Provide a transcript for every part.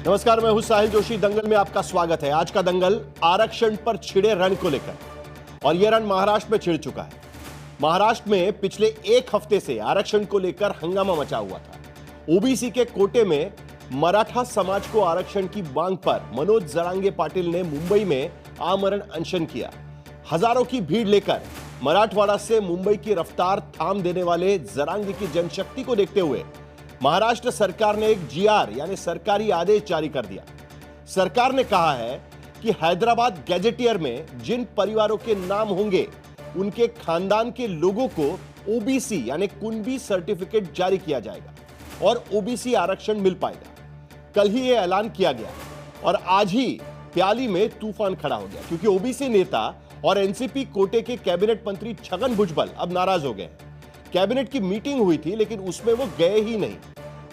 नमस्कार, मैं हूं साहिल जोशी। दंगल में आपका स्वागत है। आज का दंगल आरक्षण पर छिड़े रण को लेकर, और यह रण महाराष्ट्र में छिड़ चुका है। महाराष्ट्र में पिछले एक हफ्ते से आरक्षण को लेकर हंगामा मचा हुआ था। ओबीसी के कोटे में मराठा समाज को आरक्षण की मांग पर मनोज जरांगे पाटिल ने मुंबई में आमरण अनशन किया। हजारों की भीड़ लेकर मराठवाड़ा से मुंबई की रफ्तार थाम देने वाले जरांगे की जनशक्ति को देखते हुए महाराष्ट्र सरकार ने एक जीआर यानी सरकारी आदेश जारी कर दिया। सरकार ने कहा है कि हैदराबाद गैजेटियर में जिन परिवारों के नाम होंगे उनके खानदान के लोगों को ओबीसी यानी कुनबी सर्टिफिकेट जारी किया जाएगा और ओबीसी आरक्षण मिल पाएगा। कल ही यह ऐलान किया गया और आज ही प्याली में तूफान खड़ा हो गया, क्योंकि ओबीसी नेता और एनसीपी कोटे के कैबिनेट मंत्री छगन भुजबल अब नाराज हो गए। कैबिनेट की मीटिंग हुई थी लेकिन उसमें वो गए ही नहीं।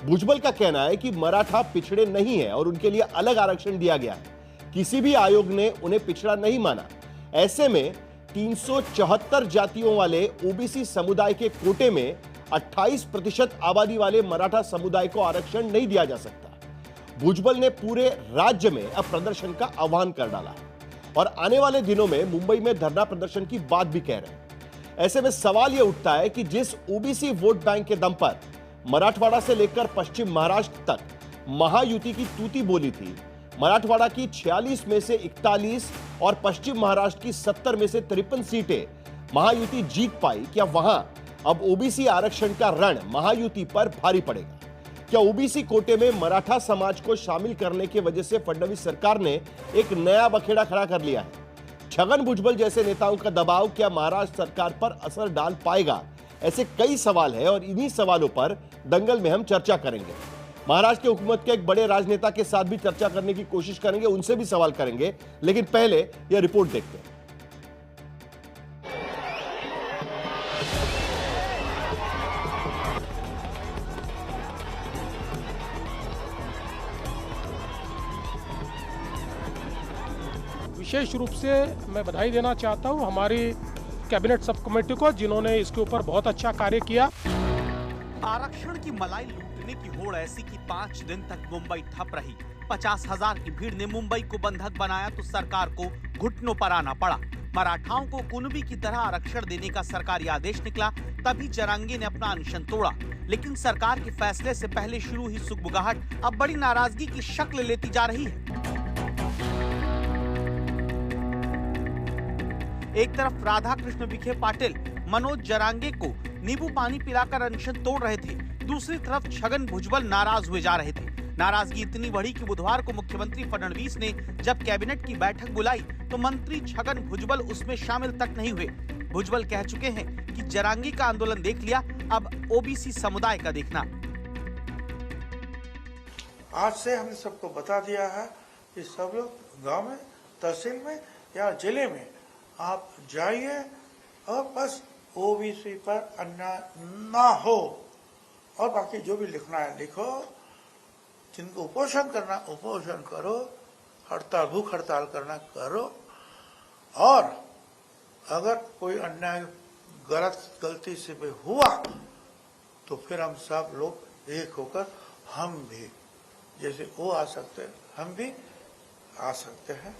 भुजबल का कहना है कि मराठा पिछड़े नहीं है और उनके लिए अलग आरक्षण दिया गया है। किसी भी आयोग ने उन्हें पिछड़ा नहीं माना। ऐसे में 374 जातियों वाले ओबीसी समुदाय के कोटे में 28% आबादी वाले मराठा समुदाय को आरक्षण नहीं दिया जा सकता। भुजबल ने पूरे राज्य में अब प्रदर्शन का आह्वान कर डाला है और आने वाले दिनों में मुंबई में धरना प्रदर्शन की बात भी कह रहे हैं। ऐसे में सवाल यह उठता है कि जिस ओबीसी वोट बैंक के दम पर मराठवाड़ा से लेकर पश्चिम महाराष्ट्र तक महायुति की तूती बोली थी, मराठवाड़ा की 46 में से 41 और पश्चिम महाराष्ट्र की 70 में से 53 सीटें महायुति जीत पाई, क्या वहां अब ओबीसी आरक्षण का रण महायुति पर भारी पड़ेगा? क्या ओबीसी कोटे में मराठा समाज को शामिल करने की वजह से फडणवीस सरकार ने एक नया बखेड़ा खड़ा कर लिया है? छगन भुजबल जैसे नेताओं का दबाव क्या महाराष्ट्र सरकार पर असर डाल पाएगा? ऐसे कई सवाल हैं और इन्हीं सवालों पर दंगल में हम चर्चा करेंगे। महाराष्ट्र की हुकूमत के एक बड़े राजनेता के साथ भी चर्चा करने की कोशिश करेंगे, उनसे भी सवाल करेंगे, लेकिन पहले यह रिपोर्ट देखते हैं। विशेष रूप से मैं बधाई देना चाहता हूं हमारी कैबिनेट सब कमेटी को, जिन्होंने इसके ऊपर बहुत अच्छा कार्य किया। आरक्षण की मलाई लूटने की होड़ ऐसी कि 5 दिन तक मुंबई ठप रही। 50,000 की भीड़ ने मुंबई को बंधक बनाया तो सरकार को घुटनों पर आना पड़ा। मराठाओं को कुनबी की तरह आरक्षण देने का सरकारी आदेश निकला, तभी जरांगे ने अपना अनशन तोड़ा। लेकिन सरकार के फैसले से पहले शुरू ही सुगबुगाहट अब बड़ी नाराजगी की शक्ल लेती जा रही है। एक तरफ राधा कृष्ण विखे पाटिल मनोज जरांगे को नींबू पानी पिलाकर अनशन तोड़ रहे थे, दूसरी तरफ छगन भुजबल नाराज हुए जा रहे थे। नाराजगी इतनी बढ़ी कि बुधवार को मुख्यमंत्री फडणवीस ने जब कैबिनेट की बैठक बुलाई तो मंत्री छगन भुजबल उसमें शामिल तक नहीं हुए। भुजबल कह चुके हैं कि जरांगे का आंदोलन देख लिया, अब ओबीसी समुदाय का देखना। आज से हमने सबको बता दिया है कि सब लोग गांव में, तहसील में या जिले में आप जाइए और बस ओबीसी पर अन्याय ना हो, और बाकी जो भी लिखना है लिखो। जिनको उपोषण करना उपोषण करो, हड़ताल भूख हड़ताल करना करो, और अगर कोई अन्याय गलती से भी हुआ तो फिर हम सब लोग एक होकर हम भी, जैसे वो आ सकते हैं हम भी आ सकते हैं।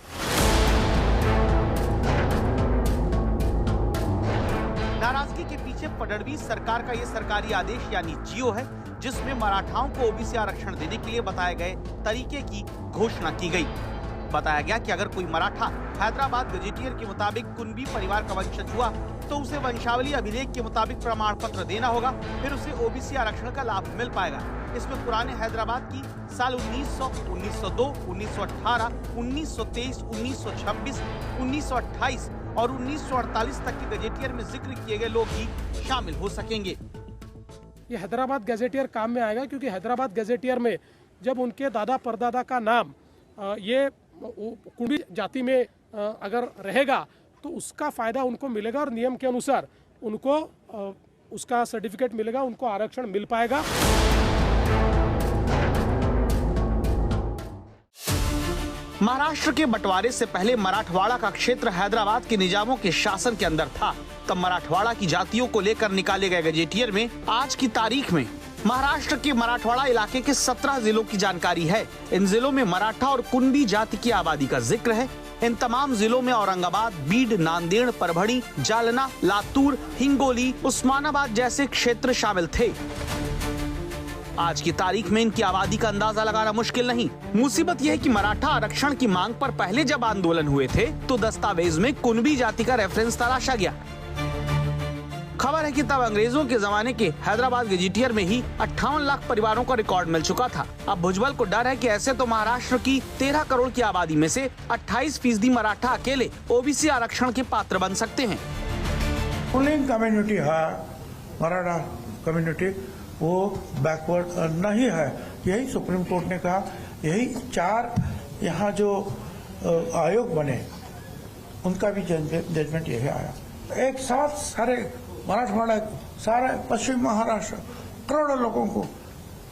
नाराजगी के पीछे फडणवीस सरकार का ये सरकारी आदेश यानी जियो है, जिसमें मराठाओं को ओबीसी आरक्षण देने के लिए बताए गए तरीके की घोषणा की गई। बताया गया कि अगर कोई मराठा हैदराबाद गजेटियर के मुताबिक कुनबी परिवार का वंशज हुआ तो उसे वंशावली अभिलेख के मुताबिक प्रमाण पत्र देना होगा, फिर उसे ओबीसी आरक्षण का लाभ मिल पाएगा। इसमें पुराने हैदराबाद की साल 1900, 1902, 1918, 1923, 1926, 1928 और 1948 तक के गजेटियर में जिक्र किए गए लोग ही शामिल हो सकेंगे। ये हैदराबाद गैजेटियर काम में आएगा, क्योंकि हैदराबाद गैजेटियर में जब उनके दादा परदादा का नाम ये कुनबी जाति में अगर रहेगा तो उसका फायदा उनको मिलेगा और नियम के अनुसार उनको उसका सर्टिफिकेट मिलेगा, उनको आरक्षण मिल पाएगा। महाराष्ट्र के बंटवारे से पहले मराठवाड़ा का क्षेत्र हैदराबाद के निजामों के शासन के अंदर था। तब मराठवाड़ा की जातियों को लेकर निकाले गए गजेटियर में आज की तारीख में महाराष्ट्र के मराठवाड़ा इलाके के 17 जिलों की जानकारी है। इन जिलों में मराठा और कुणबी जाति की आबादी का जिक्र है। इन तमाम जिलों में औरंगाबाद, बीड, नांदेड़, परभणी, जालना, लातूर, हिंगोली, उस्मानाबाद जैसे क्षेत्र शामिल थे। आज की तारीख में इनकी आबादी का अंदाजा लगाना मुश्किल नहीं। मुसीबत यह है कि मराठा आरक्षण की मांग पर पहले जब आंदोलन हुए थे तो दस्तावेज में कुणबी जाति का रेफरेंस तलाशा गया। खबर है कि तब अंग्रेजों के जमाने के हैदराबाद गजेटियर में ही 58 लाख परिवारों का रिकॉर्ड मिल चुका था। अब भुजबल को डर है कि ऐसे तो महाराष्ट्र की 13 करोड़ की आबादी में से 28% मराठा अकेले ओबीसी आरक्षण के पात्र बन सकते हैं। रूलिंग कम्युनिटी है, मराठा कम्युनिटी, वो बैकवर्ड नहीं है। यही सुप्रीम कोर्ट ने कहा, यही 4 यहाँ जो आयोग बने उनका भी जजमेंट यही आया। एक साथ सारे मराठवाड़ा, सारे पश्चिम महाराष्ट्र, करोड़ों लोगों को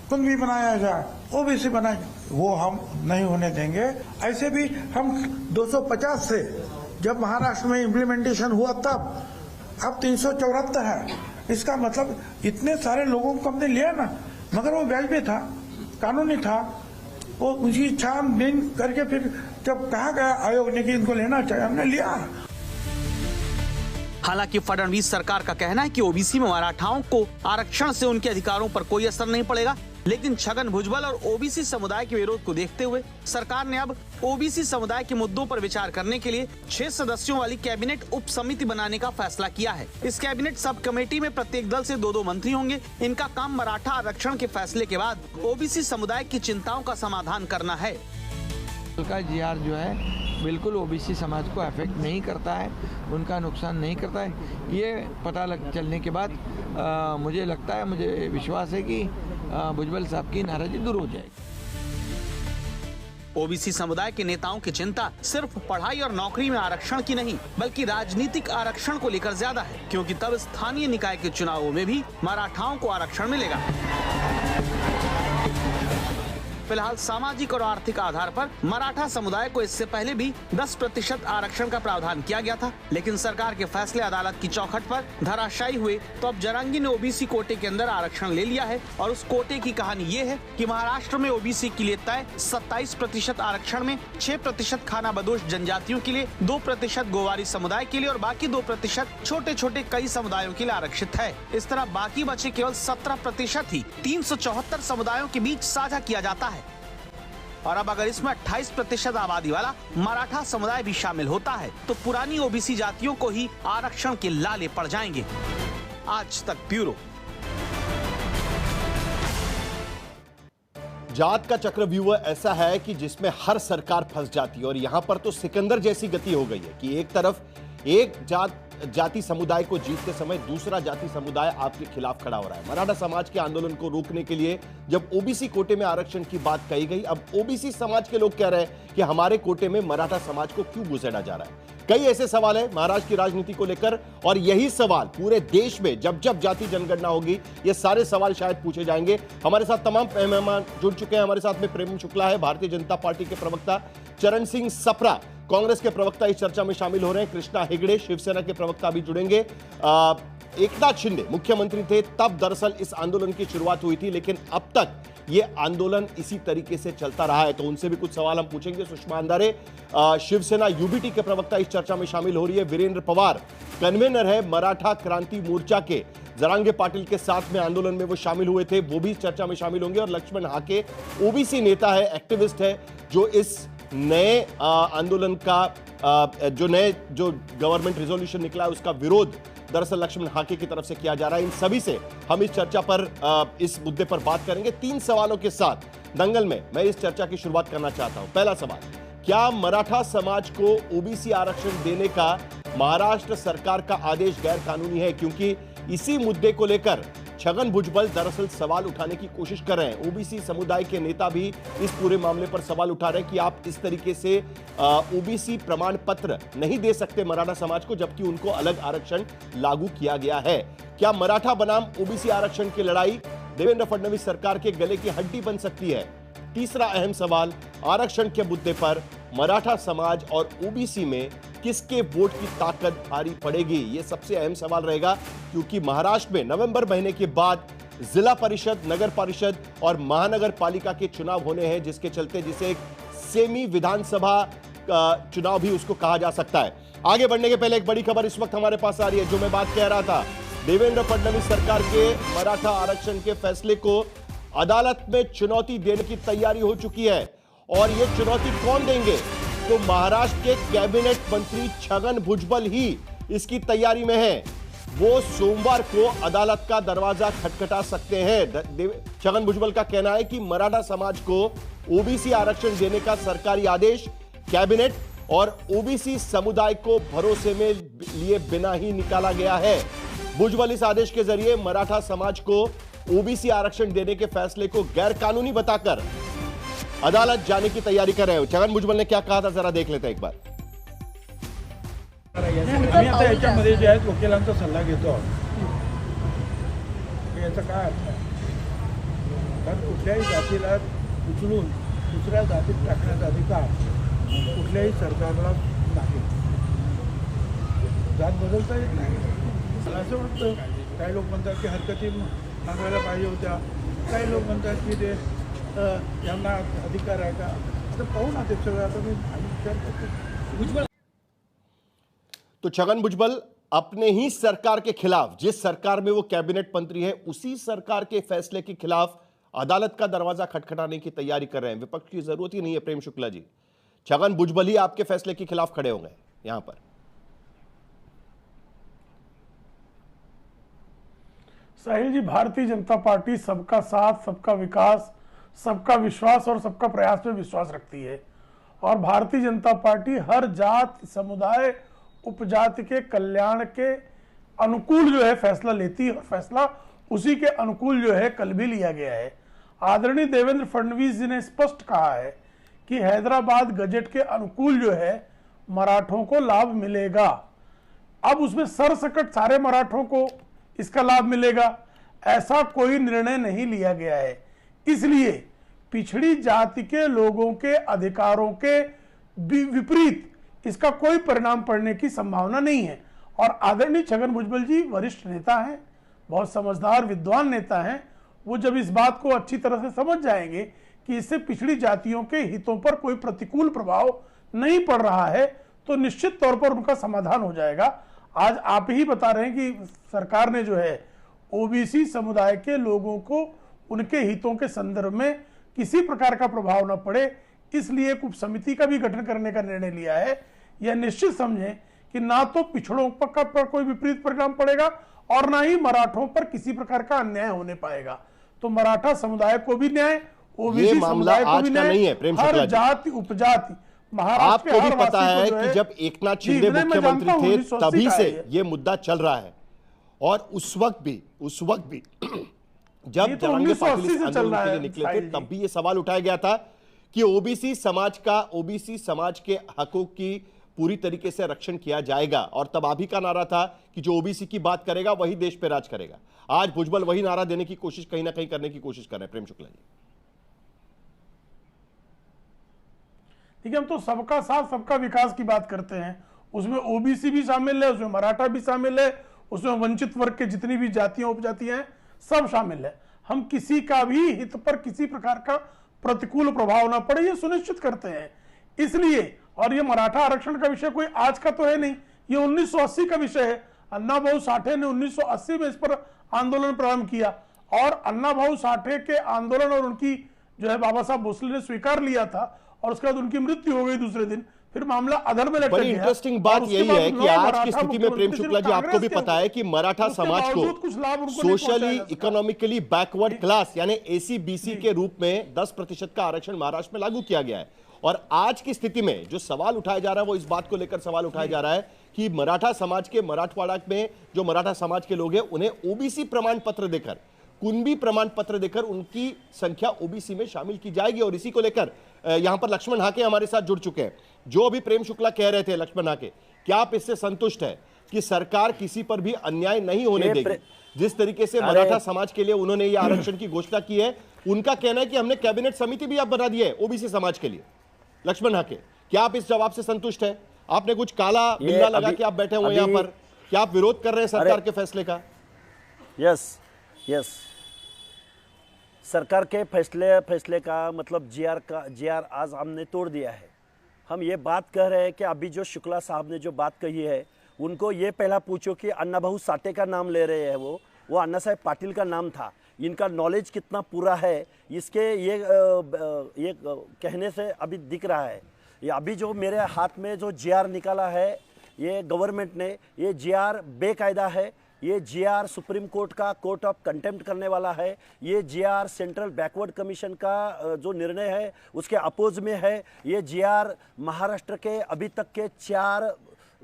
कुणबी बनाया जाए, ओबीसी बनाया जाए, वो हम नहीं होने देंगे। ऐसे भी हम 250 से जब महाराष्ट्र में इम्प्लीमेंटेशन हुआ तब, अब 374 है। इसका मतलब इतने सारे लोगों को हमने लिया ना, मगर वो व्याज भी था, कानूनी था। वो उसकी छानबीन करके फिर जब कहा गया आयोग ने कि इनको लेना चाहिए, हमने लिया। हालांकि फडणवीस सरकार का कहना है कि ओबीसी में मराठाओं को आरक्षण से उनके अधिकारों पर कोई असर नहीं पड़ेगा, लेकिन छगन भुजबल और ओबीसी समुदाय के विरोध को देखते हुए सरकार ने अब ओबीसी समुदाय के मुद्दों पर विचार करने के लिए 6 सदस्यों वाली कैबिनेट उप समिति बनाने का फैसला किया है। इस कैबिनेट सब कमेटी में प्रत्येक दल से 2-2 मंत्री होंगे। इनका काम मराठा आरक्षण के फैसले के बाद ओबीसी समुदाय की चिंताओं का समाधान करना है। का जीआर जो है बिल्कुल ओबीसी समाज को अफेक्ट नहीं करता है, उनका नुकसान नहीं करता है। ये पता चलने के बाद मुझे लगता है, मुझे विश्वास है कि भुजबल साहब की नाराजगी दूर हो जाएगी। ओबीसी समुदाय के नेताओं की चिंता सिर्फ पढ़ाई और नौकरी में आरक्षण की नहीं, बल्कि राजनीतिक आरक्षण को लेकर ज्यादा है, क्योंकि तब स्थानीय निकाय के चुनावों में भी मराठाओं को आरक्षण मिलेगा। फिलहाल सामाजिक और आर्थिक आधार पर मराठा समुदाय को इससे पहले भी 10% आरक्षण का प्रावधान किया गया था, लेकिन सरकार के फैसले अदालत की चौखट पर धराशायी हुए तो अब जरांगी ने ओबीसी कोटे के अंदर आरक्षण ले लिया है। और उस कोटे की कहानी ये है कि महाराष्ट्र में ओबीसी के लिए तय 27% आरक्षण में 6% खाना बदोश जनजातियों के लिए, 2% गोवारी समुदाय के लिए और बाकी 2% छोटे छोटे कई समुदायों के लिए आरक्षित है। इस तरह बाकी बचे केवल 17% ही 374 समुदायों के बीच साझा किया जाता है। और अब अगर इसमें 28% आबादी वाला मराठा समुदाय भी शामिल होता है तो पुरानी ओबीसी जातियों को ही आरक्षण के लाले पड़ जाएंगे। आज तक ब्यूरो। जात का चक्रव्यूह ऐसा है कि जिसमें हर सरकार फंस जाती है और यहां पर तो सिकंदर जैसी गति हो गई है कि एक तरफ एक जाति समुदाय को जीतते समय दूसरा जाति समुदाय आपके खिलाफ खड़ा हो रहा है। मराठा समाज के आंदोलन को रोकने के लिए जब ओबीसी कोटे में आरक्षण की बात कही गई, अब ओबीसी समाज के लोग कह रहे हैं कि हमारे कोटे में मराठा समाज को क्यों घुसेड़ा जा रहा है। कई ऐसे सवाल है महाराष्ट्र की राजनीति को लेकर और यही सवाल पूरे देश में जब जब जाति जनगणना होगी ये सारे सवाल शायद पूछे जाएंगे। हमारे साथ तमाम मेहमान जुड़ चुके हैं। हमारे साथ में प्रेम शुक्ला है, भारतीय जनता पार्टी के प्रवक्ता चरण सिंह सप्रा, कांग्रेस के प्रवक्ता इस चर्चा में शामिल हो रहे हैं, कृष्णा हेगड़े शिवसेना के प्रवक्ता भी जुड़ेंगे। एकनाथ शिंदे मुख्यमंत्री थे तब दरअसल इस आंदोलन की शुरुआत हुई थी, लेकिन अब तक ये आंदोलन इसी तरीके से चलता रहा है, तो उनसे भी कुछ सवाल हम पूछेंगे। सुषमा अंधारे शिवसेना यूबीटी के प्रवक्ता इस चर्चा में शामिल हो रही है। वीरेंद्र पवार कन्वेनर है मराठा क्रांति मोर्चा के, जरांगे पाटिल के साथ में आंदोलन में वो शामिल हुए थे, वो भी चर्चा में शामिल होंगे। और लक्ष्मण हाके ओबीसी नेता है, एक्टिविस्ट है, जो इस नए आंदोलन का जो गवर्नमेंट रिजोल्यूशन निकला है उसका विरोध दरअसल लक्ष्मण हाके की तरफ से किया जा रहा है। इन सभी से हम इस चर्चा पर इस मुद्दे पर बात करेंगे। 3 सवालों के साथ दंगल में मैं इस चर्चा की शुरुआत करना चाहता हूं। पहला सवाल, क्या मराठा समाज को ओबीसी आरक्षण देने का महाराष्ट्र सरकार का आदेश गैर कानूनी है? क्योंकि इसी मुद्दे को लेकर छगन भुजबल दरअसल सवाल उठाने की कोशिश कर रहे हैं। ओबीसी समुदाय के नेता भी इस पूरे मामले पर सवाल उठा रहे हैं कि आप इस तरीके से ओबीसी प्रमाण पत्र नहीं दे सकते मराठा समाज को, जबकि उनको अलग आरक्षण लागू किया गया है। क्या मराठा बनाम ओबीसी आरक्षण की लड़ाई देवेंद्र फडणवीस सरकार के गले की हड्डी बन सकती है? तीसरा अहम सवाल, आरक्षण के मुद्दे पर मराठा समाज और ओबीसी में किसके वोट की ताकत भारी पड़ेगी? यह सबसे अहम सवाल रहेगा, क्योंकि महाराष्ट्र में नवंबर महीने के बाद जिला परिषद, नगर परिषद और महानगर पालिका के चुनाव होने हैं, जिसके चलते जिसे एक सेमी विधानसभा चुनाव भी उसको कहा जा सकता है। आगे बढ़ने के पहले एक बड़ी खबर इस वक्त हमारे पास आ रही है, जो मैं बात कह रहा था। देवेंद्र फडणवीस सरकार के मराठा आरक्षण के फैसले को अदालत में चुनौती देने की तैयारी हो चुकी है। और यह चुनौती कौन देंगे? तो महाराष्ट्र के कैबिनेट मंत्री छगन भुजबल ही इसकी तैयारी में है। वो सोमवार को अदालत का दरवाजा खटखटा सकते हैं। छगन भुजबल का कहना है कि मराठा समाज को ओबीसी आरक्षण देने का सरकारी आदेश कैबिनेट और ओबीसी समुदाय को भरोसे में लिए बिना ही निकाला गया है। भुजबल इस आदेश के जरिए मराठा समाज को ओबीसी आरक्षण देने के फैसले को गैर कानूनी बताकर अदालत जाने की तैयारी कर रहे हो। छगन भुजबल ने क्या कहा था, जरा देख लेते हैं एक बार। आम्ही आता याच्यामध्ये जे आहेत वकिलांचा सल्ला घेतो आहोत याचा काय अर्थ आहे, कारण कुठल्याही जातीला उचलून दुसऱ्या जातीत टाकण्याचा अधिकार कुठल्याही सरकारला नाही। जात बदलता येत नाही। मला असं वाटतं काही लोक म्हणतात की हरकती मागायला पाहिजे होत्या, काही लोक म्हणतात की ते यांना अधिकार आहे का, आता पाहू ना ते सगळं। आता मी विचार करतो। तो छगन भुजबल अपने ही सरकार के खिलाफ, जिस सरकार में वो कैबिनेट मंत्री है, उसी सरकार के फैसले के खिलाफ अदालत का दरवाजा खटखटाने की तैयारी कर रहे हैं। विपक्ष की जरूरत ही नहीं है प्रेम शुक्ला जी, छगन भुजबल ही आपके फैसले के खिलाफ खड़े होंगे यहां पर। साहिल जी, भारतीय जनता पार्टी सबका साथ, सबका विकास, सबका विश्वास और सबका प्रयास में विश्वास रखती है। और भारतीय जनता पार्टी हर जात, समुदाय, उपजाति के कल्याण के अनुकूल जो है फैसला लेती है, और फैसला उसी के अनुकूल जो है कल भी लिया गया है। आदरणीय देवेंद्र फडणवीस जी ने स्पष्ट कहा है कि हैदराबाद गजट के अनुकूल जो है मराठों को लाभ मिलेगा। अब उसमें सरसकट सारे मराठों को इसका लाभ मिलेगा, ऐसा कोई निर्णय नहीं लिया गया है। इसलिए पिछड़ी जाति के लोगों के अधिकारों के विपरीत इसका कोई परिणाम पड़ने की संभावना नहीं है। और आदरणीय छगन भुजबल जी वरिष्ठ नेता हैं, बहुत समझदार विद्वान नेता हैं। वो जब इस बात को अच्छी तरह से समझ जाएंगे कि इससे पिछड़ी जातियों के हितों पर कोई प्रतिकूल प्रभाव नहीं पड़ रहा है, तो निश्चित तौर पर उनका समाधान हो जाएगा। आज आप ही बता रहे हैं कि सरकार ने जो है ओबीसी समुदाय के लोगों को उनके हितों के संदर्भ में किसी प्रकार का प्रभाव न पड़े, इसलिए एक उप समिति का भी गठन करने का निर्णय लिया है। यह निश्चित समझें कि ना तो पिछड़ों पर कोई विपरीत परिणाम पड़ेगा और ना ही मराठों पर किसी प्रकार का अन्याय होने पाएगा। तो मराठा समुदाय को भी न्याय, ओबीसी समुदाय को भी न्याय, हर जाति उपजाति। आपको भी पता है कि जब एकनाथ शिंदे मुख्यमंत्री थे तभी से ये मुद्दा चल रहा है, और उस वक्त भी जब जरांगे पाटिल इस आंदोलन के लिए निकले थे तब भी ये सवाल उठाया गया था कि ओबीसी समाज के हकों की पूरी तरीके से रक्षण किया जाएगा। और तब आप ही का नारा था कि जो ओबीसी की बात करेगा वही देश पे राज करेगा। आज भुजबल वही नारा देने की कोशिश कहीं ना कहीं करने की कोशिश कर रहे हैं। प्रेम शुक्ला जी, ठीक है, हम तो सबका साथ, सबका विकास की बात करते हैं। उसमें ओबीसी भी शामिल है, उसमें मराठा भी शामिल है, उसमें वंचित वर्ग के जितनी भी जातियां उपजातियां हैं सब शामिल है। हम किसी का भी हित पर किसी प्रकार का प्रतिकूल प्रभाव ना पड़े ये सुनिश्चित करते हैं। इसलिए, और ये मराठा आरक्षण का विषय कोई आज का तो है नहीं, ये 1980 का विषय है। अन्ना भाऊ साठे ने 1980 में इस पर आंदोलन प्रारंभ किया, और अन्ना भाऊ साठे के आंदोलन और उनकी जो है बाबा साहब भोसले ने स्वीकार लिया था, और उसके बाद उनकी मृत्यु हो गई दूसरे दिन। फिर मामला अधर में लटक गया। इंटरेस्टिंग बात यही है कि आज की स्थिति में प्रेम शुक्ला जी, आपको भी पता है कि मराठा समाज को सोशली इकोनॉमिकली बैकवर्ड क्लास यानी एसी-बीसी के रूप में 10% का आरक्षण महाराष्ट्र में लागू किया गया है। और आज की स्थिति में जो सवाल उठाया जा रहा है वो इस बात को लेकर सवाल उठाया जा रहा है कि मराठा समाज के, मराठवाड़ा में जो मराठा समाज के लोग हैं उन्हें ओबीसी प्रमाण पत्र देकर, कुणबी प्रमाण पत्र देकर उनकी संख्या ओबीसी में शामिल की जाएगी। और इसी को लेकर यहां पर लक्ष्मण हाके हमारे साथ जुड़ चुके हैं। जो अभी प्रेम शुक्ला कह रहे थे, लक्ष्मण हाके, क्या आप इससे संतुष्ट है कि सरकार किसी पर भी अन्याय नहीं होने देगी? जिस तरीके से मराठा समाज के लिए उन्होंने ये आरक्षण की घोषणा की है, उनका कहना है कि हमने कैबिनेट समिति भी आप बना दी है ओबीसी समाज के लिए। लक्ष्मण हाके, क्या आप इस जवाब से संतुष्ट है? आपने कुछ काला बिल्ला लगा के आप बैठे हुए यहाँ पर, क्या आप विरोध कर रहे हैं सरकार के फैसले का? यस, सरकार के फैसले का मतलब जीआर आज हमने तोड़ दिया है। हम ये बात कह रहे हैं कि अभी जो शुक्ला साहब ने जो बात कही है, उनको ये पहला पूछो कि अन्नाभाऊ साठे का नाम ले रहे हैं, वो अन्ना साहेब पाटिल का नाम था। इनका नॉलेज कितना पूरा है इसके ये कहने से अभी दिख रहा है। ये अभी जो मेरे हाथ में जो जीआर निकाला है ये गवर्नमेंट ने, ये जीआर बेकायदा है। ये जीआर सुप्रीम कोर्ट का कोर्ट ऑफ कंटेम्प्ट करने वाला है। ये जीआर सेंट्रल बैकवर्ड कमीशन का जो निर्णय है उसके अपोज में है। ये जीआर महाराष्ट्र के अभी तक के 4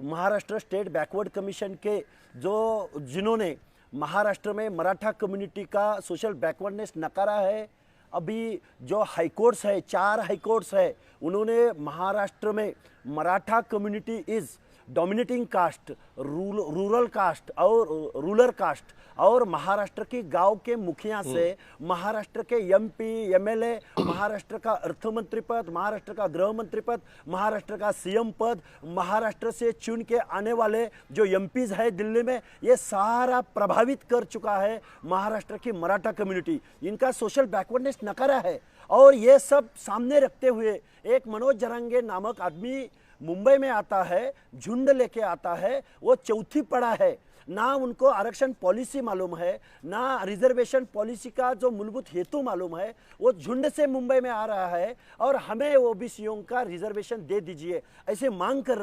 महाराष्ट्र स्टेट बैकवर्ड कमीशन के जिन्होंने महाराष्ट्र में मराठा कम्युनिटी का सोशल बैकवर्डनेस नकारा है, अभी जो हाईकोर्ट्स है 4 हाईकोर्ट्स है, उन्होंने महाराष्ट्र में Maratha community is dominating caste, rural caste और रूरल कास्ट, और महाराष्ट्र की गांव के मुखिया से महाराष्ट्र के एमपी एमएलए, महाराष्ट्र का अर्थमंत्री पद, महाराष्ट्र का गृह मंत्री पद, महाराष्ट्र का सीएम पद, महाराष्ट्र से चुन के आने वाले जो एमपीज है दिल्ली में, ये सारा प्रभावित कर चुका है महाराष्ट्र की मराठा कम्युनिटी। इनका सोशल बैकवर्डनेस नकारा है। और ये सब सामने रखते हुए एक मनोज जरांगे नामक आदमी मुंबई में आता है, झुंड लेके आता है, वो चौथी पड़ा है, ना उनको आरक्षण पॉलिसी मालूम है, ना रिजर्वेशन पॉलिसी का जो मूलभूत हेतु मालूम है। वो झुंड से मुंबई में आ रहा है और हमें ओबीसीओं का रिजर्वेशन दे दीजिए ऐसे मांग कर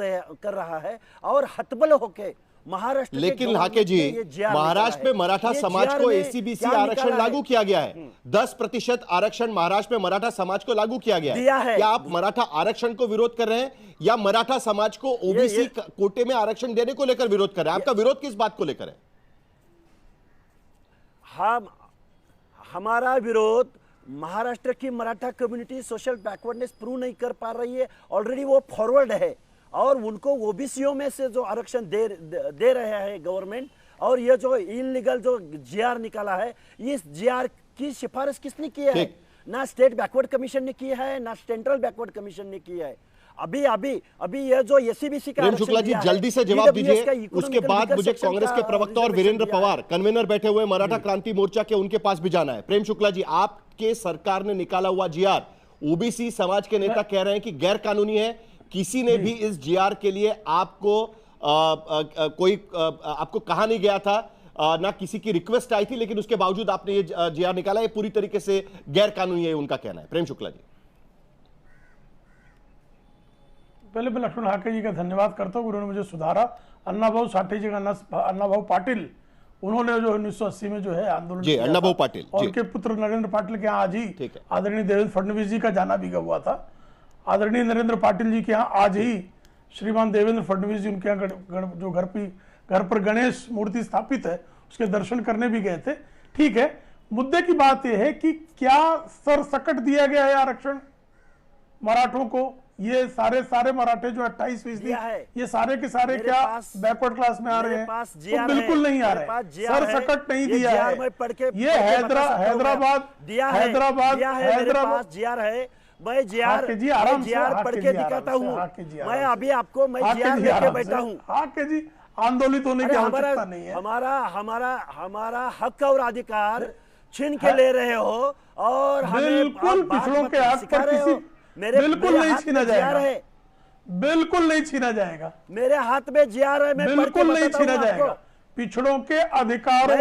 रहा है। और हतबल होके महाराष्ट्र, लेकिन हाके जी, महाराष्ट्र में मराठा समाज को एससीबीसी आरक्षण लागू किया गया है। 10% आरक्षण महाराष्ट्र में मराठा समाज को लागू किया गया है। क्या आप मराठा आरक्षण को विरोध कर रहे हैं या मराठा समाज को ओबीसी कोटे में आरक्षण देने को लेकर विरोध कर रहे हैं? आपका विरोध किस बात को लेकर है? हमारा विरोध महाराष्ट्र की Maratha community social backwardness prove नहीं कर पा रही है। ऑलरेडी वो फॉरवर्ड है और उनको ओबीसीओ में से जो आरक्षण दे रहे हैं गवर्नमेंट। और ये जो इलीगल जो जीआर निकाला है, इस जीआर की सिफारिश किसने की है? ना स्टेट बैकवर्ड कमीशन ने की है, ना सेंट्रल बैकवर्ड कमीशन ने की है। अभी ये जो एससीबीसी का प्रेम शुक्ला जी जल्दी से जवाब दीजिए, उसके बाद मुझे कांग्रेस के प्रवक्ता और वीरेंद्र पवार कन्वेनर बैठे हुए मराठा क्रांति मोर्चा के, उनके पास भी जाना है। प्रेम शुक्ला जी, आपके सरकार ने निकाला हुआ जीआर, ओबीसी समाज के नेता कह रहे हैं कि गैर कानूनी है। किसी ने भी इस जीआर के लिए आपको आपको कहा नहीं गया था, ना किसी की रिक्वेस्ट आई थी, लेकिन उसके बावजूद आपने ये जीआर निकाला। ये पूरी तरीके से गैर कानूनी है, उनका कहना है। प्रेम शुक्ला जी, पहले मैं लक्ष्मण हाके जी का धन्यवाद करता हूँ, उन्होंने मुझे सुधारा। अन्नाभाऊ साठे जी का अन्नाभाऊ पाटिल, उन्होंने जो 1980 में जो है आंदोलन जी, अन्नाभाऊ पाटिल और उनके पुत्र नरेंद्र पाटिल के यहाँ आज ही आदरणीय देवेंद्र फडणवीस जी का जाना भी हुआ था। आदरणीय नरेंद्र पाटिल जी के यहाँ आज ही श्रीमान देवेंद्र फडणवीस जी उनके यहाँ जो घर पर गणेश मूर्ति स्थापित है उसके दर्शन करने भी गए थे। ठीक है, मुद्दे की बात यह है कि क्या सरसकट दिया गया है आरक्षण मराठों को? ये सारे मराठे जो 28% ये सारे के सारे क्या बैकवर्ड क्लास में आ रहे हैं? तो बिल्कुल नहीं आ रहे, सरसकट नहीं दिया है। ये हैदराबाद है। मैं जीआर पढ़ के दिखाता हूँ। मैं अभी आपको जीआर लेके बैठा हूँ। हाके जी, आंदोलित होने की आवश्यकता नहीं है। हमारा हक और अधिकार छीन के ले रहे हो और बिल्कुल पिछड़ों के हक पर किसी बिल्कुल नहीं छीना जाएगा, बिल्कुल नहीं छीना जाएगा। मेरे हाथ में जीआर है, मैं बिल्कुल नहीं छीना जाएगा। पिछड़ों के अधिकारों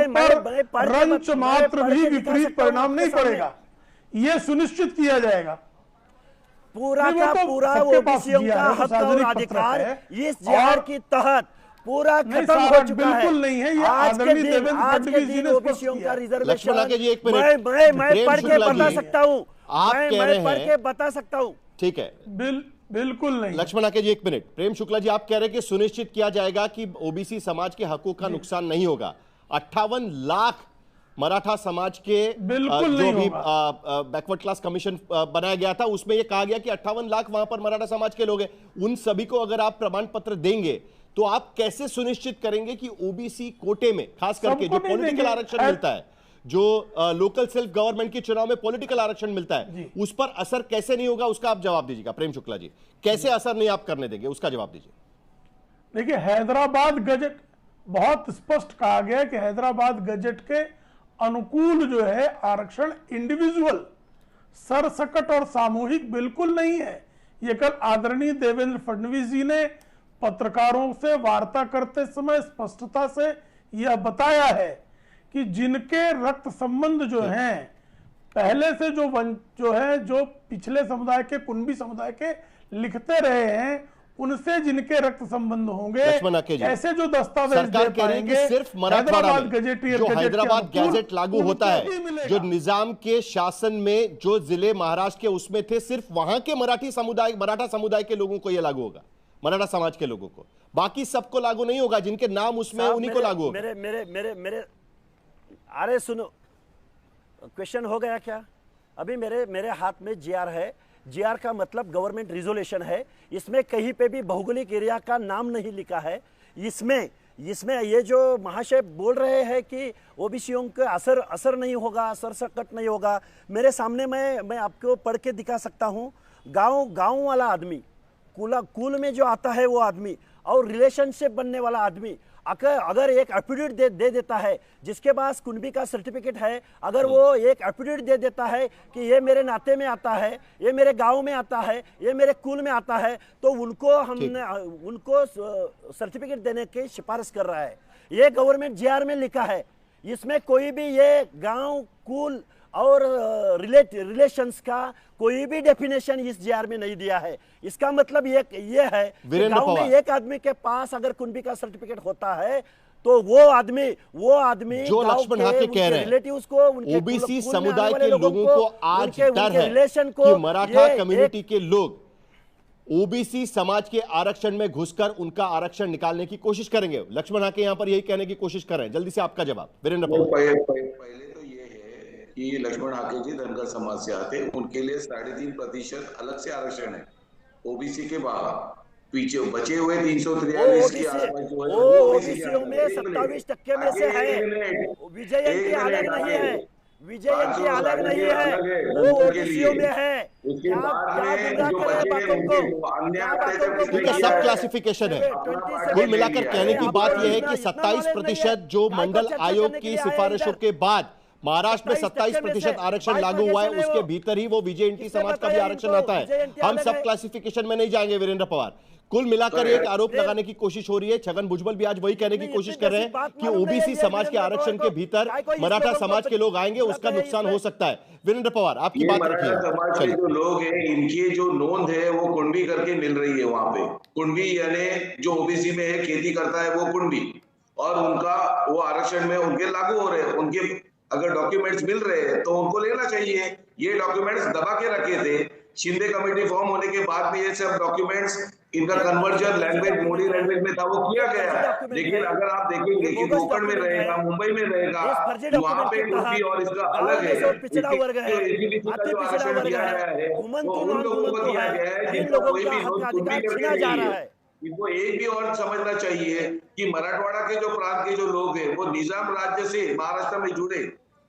पर रंच मात्र भी विपरीत परिणाम नहीं पड़ेगा, ये सुनिश्चित किया जाएगा। पूरा का पूरा ओबीसीओं का हक और अधिकार इस जीआर के तहत पूरा खत्म हो चुका है। बिल्कुल नहीं है। ये आदरणीय देवेंद्र फडणवीस जी ने ओबीसीओं का रिजर्वेशन मैं पढ़ के बता सकता हूँ, आप कह रहे पढ़ के बता सकता हूँ। ठीक है, बिल्कुल नहीं। लक्ष्मण हाके जी, 1 मिनट। प्रेम शुक्ला जी, आप कह रहे हैं कि सुनिश्चित किया जाएगा कि ओबीसी समाज के हकों का नुकसान नहीं होगा। 58 लाख मराठा समाज के जो भी बैकवर्ड क्लास कमीशन बनाया गया था, उसमें यह कहा गया कि 58 लाख वहां पर मराठा समाज के लोग हैं। उन सभी को अगर आप प्रमाण पत्र देंगे तो आप कैसे सुनिश्चित करेंगे कि ओबीसी कोटे में, खास करके जो पॉलिटिकल आरक्षण मिलता है, जो लोकल सेल्फ गवर्नमेंट के चुनाव में पॉलिटिकल आरक्षण मिलता है, उस पर असर कैसे नहीं होगा? उसका आप जवाब दीजिएगा। प्रेम शुक्ला जी, कैसे असर नहीं आप करने देंगे, उसका जवाब दीजिए। देखिए, हैदराबाद गजट बहुत स्पष्ट कहा गया कि हैदराबाद गजट के अनुकूल जो है आरक्षण इंडिविजुअल सरसकट और सामूहिक बिल्कुल नहीं है। ये कल आदरणीय देवेंद्र फडणवीस जी ने पत्रकारों से वार्ता करते समय स्पष्टता से यह बताया है कि जिनके रक्त संबंध जो हैं पहले से जो पिछले समुदाय के कुणबी समुदाय के लिखते रहे हैं, उनसे जिनके रक्त संबंध होंगे, ऐसे जो दस्तावेज सरकार कह रही है कि सिर्फ मराठवाड़ा में जो हैदराबाद गैजेट लागू होता है, जो निजाम के शासन में जो जिले महाराष्ट्र के उसमें थे, सिर्फ वहां के मराठा समुदाय के लोगों को यह लागू होगा, मराठा समाज के लोगों को, बाकी सबको लागू नहीं होगा। जिनके नाम उसमें उन्हीं को लागू होगा। मेरे अरे सुनो, क्वेश्चन हो गया क्या? अभी मेरे हाथ में जीआर है। जीआर का मतलब गवर्नमेंट रिजोल्यूशन है। इसमें कहीं पे भी भौगोलिक एरिया का नाम नहीं लिखा है। इसमें ये जो महाशय बोल रहे हैं कि ओबीसीओं का असर नहीं होगा, असर सकट नहीं होगा, मेरे सामने मैं आपको पढ़ के दिखा सकता हूँ। गांव वाला आदमी, कुल में जो आता है वो आदमी, और रिलेशनशिप बनने वाला आदमी अगर एक एफिडेविट दे देता है, जिसके पास कुणबी का सर्टिफिकेट है, अगर वो एक एफिडेविट दे देता है कि ये मेरे नाते में आता है, ये मेरे गांव में आता है, ये मेरे कुल में आता है, तो उनको सर्टिफिकेट देने की सिफारिश कर रहा है। ये गवर्नमेंट जीआर में लिखा है। इसमें कोई भी ये गांव, कुल और रिलेशंस का कोई भी डेफिनेशन इस जीआर में नहीं दिया है। इसका मतलब ये है कि गांव में एक आदमी के पास अगर कुणबी का सर्टिफिकेट होता है तो वो आदमी जो लक्ष्मण हाके कह रहे हैं, रिलेटिव्स को, ओबीसी समुदाय के लोगों को आज डर है कि मराठा कम्युनिटी के लोग ओबीसी समाज के आरक्षण में घुसकर उनका आरक्षण निकालने की कोशिश करेंगे। लक्ष्मण हाके यहां पर यही कहने की कोशिश कर रहे हैं। जल्दी से आपका जवाब वीरेंद्र पवार। पहले तो ये है कि लक्ष्मण हाके जी धनगर समाज से आते, उनके लिए 3.5% अलग से आरक्षण है। ओबीसी के बाहर पीछे बचे हुए 343 के आसपास जो है वो ओबीसीओं में 27% में से है। विजयंती अलग नहीं है, विजयंती अलग नहीं है, वो ओबीसीओं में है। उसके बाद में जो बचे हैं सब क्लासिफिकेशन है। कुल मिलाकर कहने की बात यह है कि 27% जो मंडल आयोग की सिफारिशों के बाद महाराष्ट्र में 27% आरक्षण लागू हुआ है, उसके भीतर ही वो विजयंती समाज का भी आरक्षण आता है। हम सब क्लासिफिकेशन में नहीं जाएंगे वीरेंद्र पवार। कुल मिलाकर एक आरोप लगाने की कोशिश हो रही है। छगन भुजबल भी आज वही कहने की कोशिश कर रहे हैं कि ओबीसी समाज के आरक्षण के भीतर मराठा समाज के लोग आएंगे, उसका नुकसान हो सकता है। वीरेंद्र पवार आपकी बात रखिए। समाज के जो लोग हैं, इनकी जो नोंद है वो कुणबी करके मिल रही है वहां पे। कुणबी यानी जो ओबीसी में है, खेती करता है वो कुणबी, और उनका वो आरक्षण में उनके लागू हो रहे हैं। उनके अगर डॉक्यूमेंट्स मिल रहे हैं तो उनको लेना चाहिए। ये डॉक्यूमेंट्स दबा के रखे थे। शिंदे कमेटी फॉर्म होने के बाद में ये सब डॉक्यूमेंट्स, इनका कन्वर्जन लैंग्वेज, मोडी लैंग्वेज में था, वो किया गया। लेकिन अगर आप देखेंगे कि कोंकण में रहेगा, मुंबई में रहेगा, वहां पे कुणबी और इसका अलग है। आरक्षण दिया गया है वो उन लोगों को दिया गया है जिनका कोई भी नोट कुणबी करके नहीं है। इनको एक भी और समझना चाहिए कि मराठवाड़ा के जो प्रांत के जो लोग हैं वो निजाम राज्य से महाराष्ट्र में जुड़े,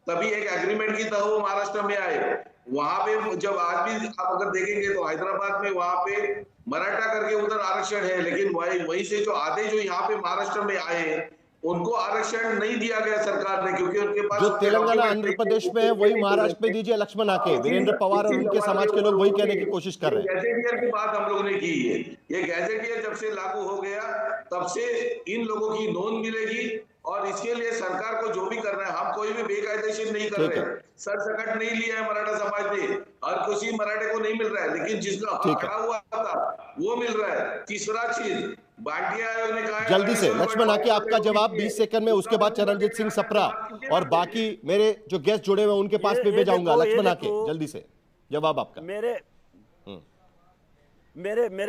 तभी एक एग्रीमेंट की तरह वो महाराष्ट्र में आए। वहां पे जब आज भी आप अगर देखेंगे तो हैदराबाद में वहां पे मराठा करके उधर आरक्षण है, लेकिन वहीं से जो आधे जो यहाँ पे महाराष्ट्र में आए उनको आरक्षण नहीं दिया गया सरकार ने, क्योंकि उनके पास जो तेलंगाना आंध्र प्रदेश में है वही महाराष्ट्र में दीजिए लक्ष्मण हाके। वीरेंद्र पवार और उनके समाज के लोग वही कहने की कोशिश कर रहे हैं। गैजेटियर की बात हम लोग ने की है। ये गैजेटियर जब से लागू हो गया तब से इन लोगों की नोंद मिलेगी, और इसके लिए सरकार को जो भी करना है, हम कोई भी बेकायदेशीर नहीं कर रहे। सरसकट नहीं लिया है मराठा समाज ने, हर किसी मराठे को नहीं मिल रहा है, लेकिन जिसका हक अड़ा हुआ था वो मिल रहा है। तीसरा चीज बांटिया आयोग ने कहा, जल्दी से लक्ष्मण हाके आपका जवाब 20 सेकंड में, उसके बाद चरणजीत सिंह सप्रा और बाकी मेरे जो गेस्ट जुड़े हुए उनके पास भी भेजाऊंगा। लक्ष्मण हाके जल्दी से जवाब आपका। मेरे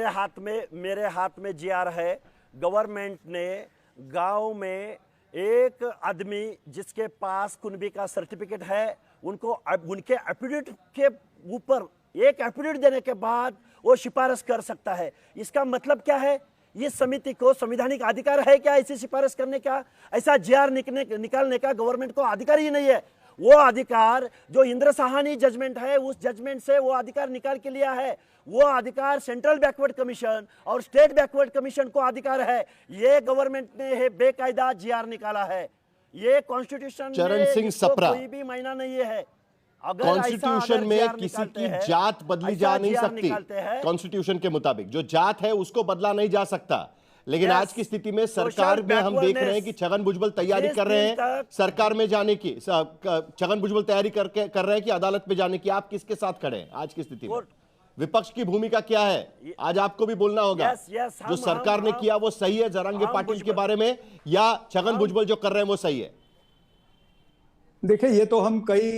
हाथ में जीआर है। गवर्नमेंट ने गांव में एक आदमी जिसके पास कुणबी का सर्टिफिकेट है, उनको उनके एफिडेविट के ऊपर एक एफिडेविट देने के बाद वो सिफारिश कर सकता है। इसका मतलब क्या है? इस समिति को संवैधानिक अधिकार है क्या ऐसी सिफारिश करने का? ऐसा जीआर निकालने का गवर्नमेंट को अधिकार ही नहीं है। वो अधिकार जो इंद्र साहनी जजमेंट है, उस जजमेंट से वो अधिकार निकाल के लिया है। वो अधिकार सेंट्रल बैकवर्ड कमीशन और स्टेट बैकवर्ड कमीशन को अधिकार है। ये गवर्नमेंट ने बेकायदा जीआर निकाला है। ये कॉन्स्टिट्यूशन चरण सिंह सप्रा, कोई भी मायना नहीं है। अगर कॉन्स्टिट्यूशन में किसी की जात बदली जा नहीं सकती। कॉन्स्टिट्यूशन के मुताबिक जो जात है उसको बदला नहीं जा सकता। लेकिन आज की स्थिति में सरकार में हम देख रहे हैं कि छगन भुजबल तैयारी कर रहे हैं सरकार में जाने की। छगन भुजबल तैयारी कर रहे हैं कि अदालत में जाने की। आप किसके साथ खड़े हैं आज की स्थिति में? विपक्ष की भूमिका क्या है आज आपको भी बोलना होगा। जो सरकार ने किया वो सही है जरांगे पाटिल के बारे में, या छगन भुजबल जो कर रहे हैं वो सही है? देखिए, ये तो हम कई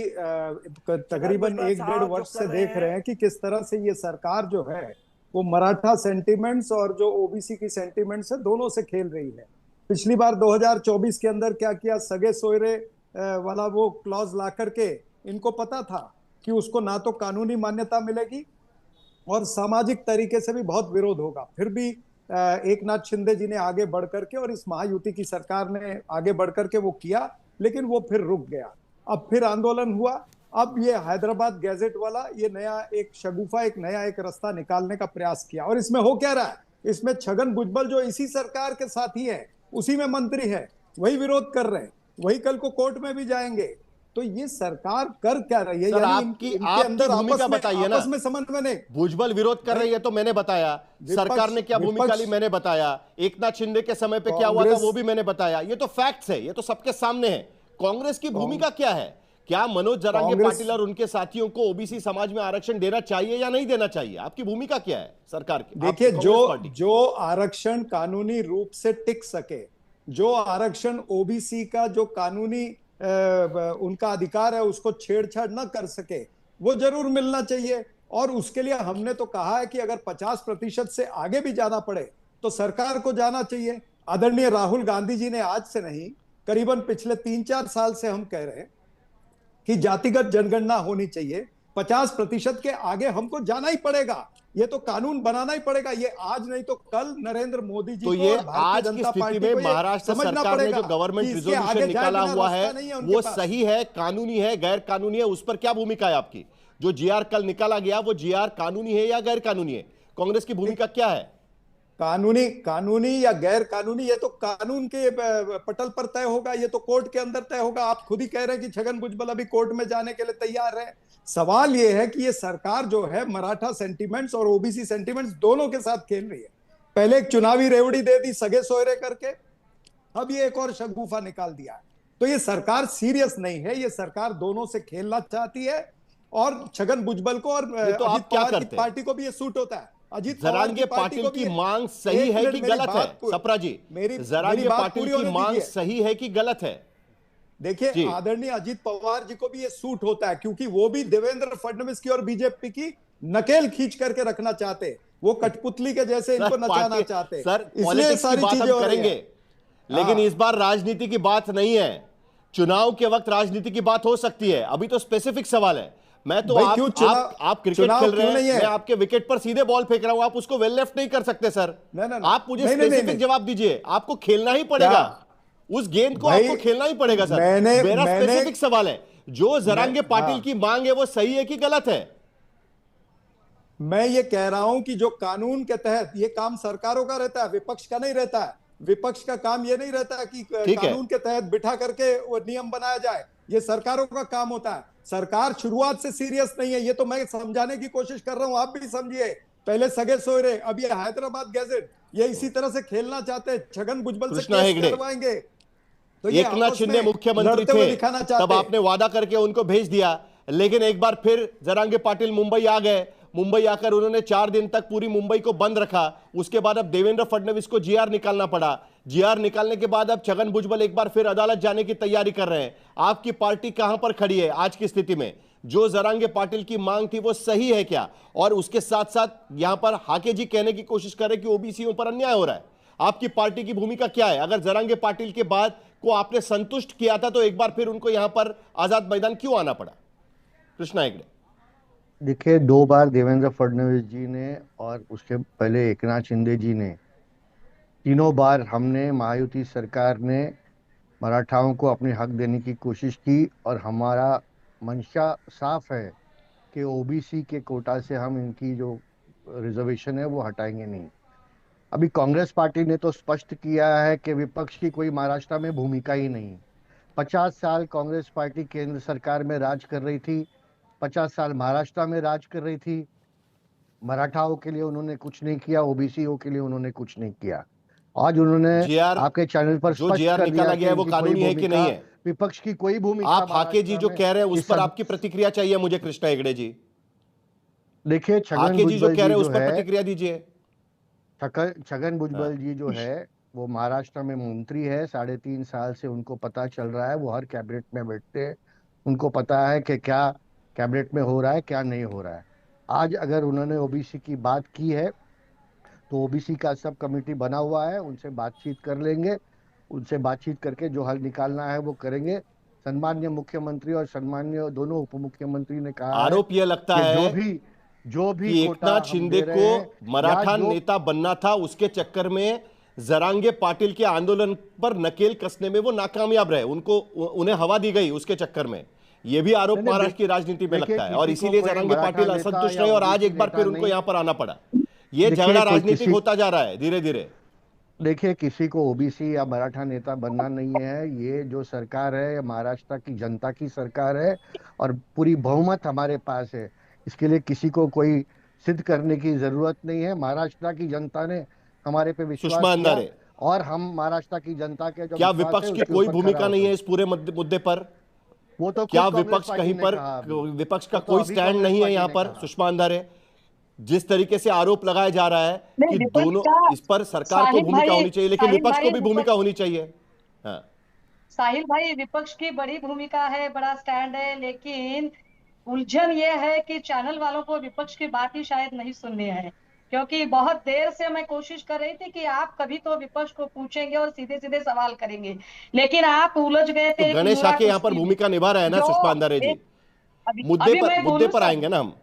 तकरीबन 1-1.5 वर्ष से देख रहे हैं कि किस तरह से ये सरकार जो है वो मराठा सेंटिमेंट्स और जो ओबीसी की सेंटिमेंट्स है दोनों से खेल रही है। पिछली बार 2024 के अंदर क्या किया, सगे सोयरे वाला वो क्लॉज ला करके इनको पता था कि उसको ना तो कानूनी मान्यता मिलेगी और सामाजिक तरीके से भी बहुत विरोध होगा। फिर भी एक नाथ शिंदे जी ने आगे बढ़ करके और इस महायुति की सरकार ने आगे बढ़ करके वो किया, लेकिन वो फिर रुक गया। अब फिर आंदोलन हुआ। अब ये हैदराबाद गैजेट वाला ये नया एक शगुफा, एक नया एक रास्ता निकालने का प्रयास किया। और इसमें हो क्या रहा है, इसमें छगन भुजबल जो इसी सरकार के साथी है, उसी में मंत्री है, वही विरोध कर रहे हैं, वही कल को कोर्ट में भी जाएंगे। तो ये सरकार कर क्या रही है? आपकी भूमिका बताइए ना। आपस में समन्वय नहीं। भुजबल विरोध कर रही है तो मैंने बताया, सरकार ने क्या भूमिका ली मैंने बताया, एकनाथ शिंदे के समय पे क्या हुआ था वो भी मैंने बताया। ये तो फैक्ट्स है, ये तो सबके सामने है। कांग्रेस की भूमिका क्या है? क्या मनोज जरांगे पाटिल और उनके साथियों को ओबीसी समाज में आरक्षण देना चाहिए या नहीं देना चाहिए? आपकी भूमिका क्या है सरकार की? देखिए, जो आरक्षण कानूनी रूप से टिक सके, जो आरक्षण ओबीसी का जो कानूनी उनका अधिकार है उसको छेड़छाड़ न कर सके, वो जरूर मिलना चाहिए। और उसके लिए हमने तो कहा है कि अगर 50% से आगे भी जाना पड़े तो सरकार को जाना चाहिए। आदरणीय राहुल गांधी जी ने आज से नहीं, करीबन पिछले 3-4 साल से हम कह रहे हैं कि जातिगत जनगणना होनी चाहिए। 50% के आगे हमको जाना ही पड़ेगा। ये तो कानून बनाना ही पड़ेगा। ये आज नहीं तो कल नरेंद्र मोदी जी तो ये आज की स्थिति में महाराष्ट्र सरकार ने जो गवर्नमेंट रिजोल्यूशन निकाला हुआ है वो सही है, कानूनी है, गैर कानूनी है? उस पर क्या भूमिका है आपकी? जो जीआर कल निकाला गया वो जीआर कानूनी है या गैर कानूनी है? कांग्रेस की भूमिका क्या है? कानूनी या गैर कानूनी ये तो कानून के पटल पर तय होगा, ये तो कोर्ट के अंदर तय होगा। आप खुद ही कह रहे हैं कि छगन भुजबल अभी कोर्ट में जाने के लिए तैयार है। सवाल ये है कि ये सरकार जो है मराठा सेंटिमेंट्स और ओबीसी सेंटिमेंट्स दोनों के साथ खेल रही है। पहले एक चुनावी रेवड़ी दे दी सगे सोयरे करके, अब ये एक और शगुफा निकाल दिया है। तो ये सरकार सीरियस नहीं है, ये सरकार दोनों से खेलना चाहती है। और छगन भुजबल को और तो आप क्या करते हैं? पार्टी को भी ये सूट होता है। अजीत जरांगे पाटिल की मांग सही है कि गलत है? सप्रा जी, जरांगे पाटिल की मांग सही है कि गलत है? देखिए, आदरणीय अजीत पवार जी को भी ये सूट होता है, क्योंकि वो भी देवेंद्र फडणवीस की और बीजेपी की नकेल खींच करके रखना चाहते। वो कठपुतली के जैसे इनको नचाना चाहते। सर, पॉलिटिक्स की बात हम करेंगे, लेकिन इस बार राजनीति की बात नहीं है। चुनाव के वक्त राजनीति की बात हो सकती है, अभी तो स्पेसिफिक सवाल है। मैं तो आप क्रिकेट खेल रहे हैं, मैं आपके विकेट पर सीधे बॉल फेंक रहा हूं, आप उसको वेल लेफ्ट नहीं कर सकते सर। आप मुझे स्पेसिफिक जवाब दीजिए। आपको खेलना ही पड़ेगा उस गेंद को, आपको खेलना ही पड़ेगा सर। मेरा स्पेसिफिक सवाल है, जो जरांगे पाटिल की मांग है वो सही है कि गलत है? मैं ये कह रहा हूं कि जो कानून के तहत ये काम सरकारों का रहता है, विपक्ष का नहीं रहता है। विपक्ष का काम ये नहीं रहता है कि कानून के तहत बिठा करके वो नियम बनाया जाए, ये सरकारों का काम होता है। सरकार शुरुआत से सीरियस नहीं है, ये तो मैं समझाने की कोशिश कर रहा हूं, आप भी समझिए। पहले सगे सोयरे, अब ये हैदराबाद गैजेट, ये इसी तरह से खेलना चाहते हैं। छगन भुजबल से केस करवाएंगे। तो एकनाथ शिंदे मुख्यमंत्री थे, तब आपने वादा करके उनको भेज दिया, लेकिन एक बार फिर जरांगे पाटिल मुंबई आ गए। मुंबई आकर उन्होंने 4 दिन तक पूरी मुंबई को बंद रखा। उसके बाद अब देवेंद्र फडणवीस को जीआर निकालना पड़ा। जीआर निकालने के बाद अब छगन भुजबल एक बार फिर अदालत जाने की तैयारी कर रहे हैं। आपकी पार्टी कहां पर खड़ी है आज की स्थिति में? जो जरांगे पाटिल की मांग थी वो सही है क्या? और उसके साथ साथ यहां पर हाके जी कहने की कोशिश कर रहे हैं कि ओबीसीओं पर अन्याय हो रहा है। आपकी पार्टी की भूमिका क्या है? अगर जरांगे पाटिल के बाद को आपने संतुष्ट किया था तो एक बार फिर उनको यहां पर आजाद मैदान क्यों आना पड़ा? कृष्णा हेगड़े। देखिए, 2 बार देवेंद्र फडणवीस जी ने और उसके पहले एकनाथ शिंदे जी ने, तीनों बार हमने महायुति सरकार ने मराठाओं को अपने हक देने की कोशिश की और हमारा मंशा साफ है कि ओबीसी के कोटा से हम इनकी जो रिजर्वेशन है वो हटाएंगे नहीं। अभी कांग्रेस पार्टी ने तो स्पष्ट किया है कि विपक्ष की कोई महाराष्ट्र में भूमिका ही नहीं। 50 साल कांग्रेस पार्टी केंद्र सरकार में राज कर रही थी, 50 साल महाराष्ट्र में राज कर रही थी। मराठाओं के लिए उन्होंने कुछ नहीं किया, ओबीसीओ के लिए उन्होंने कुछ नहीं किया। आज उन्होंने आपके चैनल पर जो जीआर निकाला गया है वो कानूनी है कि नहीं है? विपक्ष की कोई भूमिका। आप हाके जी जो कह रहे हैं उस पर आपकी प्रतिक्रिया चाहिए मुझे, कृष्णा हेगड़े जी। देखिए, हाके जी जो कह रहे हैं उस पर प्रतिक्रिया दीजिए। छगन भुजबल जी जो है वो महाराष्ट्र में मंत्री है, 3.5 साल से उनको पता चल रहा है, वो हर कैबिनेट में बैठते हैं, उनको पता है कि क्या कैबिनेट में हो रहा है क्या नहीं हो रहा है। आज अगर उन्होंने ओबीसी की बात की है तो ओबीसी का सब कमेटी बना हुआ है, उनसे बातचीत कर लेंगे, उनसे बातचीत करके जो हल निकालना है वो करेंगे। सम्मान्य मुख्यमंत्री और सम्मान्य दोनों उप मुख्यमंत्री ने कहा आरोप यह लगता है जो भी एकनाथ शिंदे को मराठा नेता बनना था, उसके चक्कर में जरांगे पाटिल के आंदोलन पर नकेल कसने में वो नाकामयाब रहे, उन्हें हवा दी गई उसके चक्कर में। यह भी आरोप महाराष्ट्र की राजनीति में लगता है और इसीलिए जरांगे पाटिल असंतुष्ट रहे और आज एक बार फिर उनको यहां पर आना पड़ा। यह झगड़ा राजनीतिक होता जा रहा है धीरे धीरे। देखिए, किसी को ओबीसी या मराठा नेता बनना नहीं है। ये जो सरकार है महाराष्ट्र की जनता की सरकार है और पूरी बहुमत हमारे पास है, इसके लिए किसी को कोई सिद्ध करने की जरूरत नहीं है। महाराष्ट्र की जनता ने हमारे पे विश्वास किया और हम महाराष्ट्र की जनता के जो क्या विपक्ष की कोई भूमिका नहीं है इस पूरे मुद्दे पर? वो तो क्या विपक्ष कहीं पर, विपक्ष का कोई स्टैंड नहीं है यहाँ पर? सुषमा अंधारे, जिस तरीके से आरोप लगाया जा रहा है कि दोनों, इस पर सरकार को भूमिका होनी चाहिए लेकिन विपक्ष को भी भूमिका होनी चाहिए। हाँ साहिल भाई, विपक्ष की बड़ी भूमिका है, बड़ा स्टैंड है, लेकिन उलझन ये है कि चैनल वालों को विपक्ष की बात ही शायद नहीं सुननी है, क्योंकि बहुत देर से मैं कोशिश कर रही थी कि आप कभी तो विपक्ष को पूछेंगे और सीधे सीधे सवाल करेंगे, लेकिन आप उलझ गए थे। तो गणेश आके यहाँ पर भूमिका निभा रहे हैं ना सुषमा अंधारे जी, मुद्दे पर आएंगे ना हम।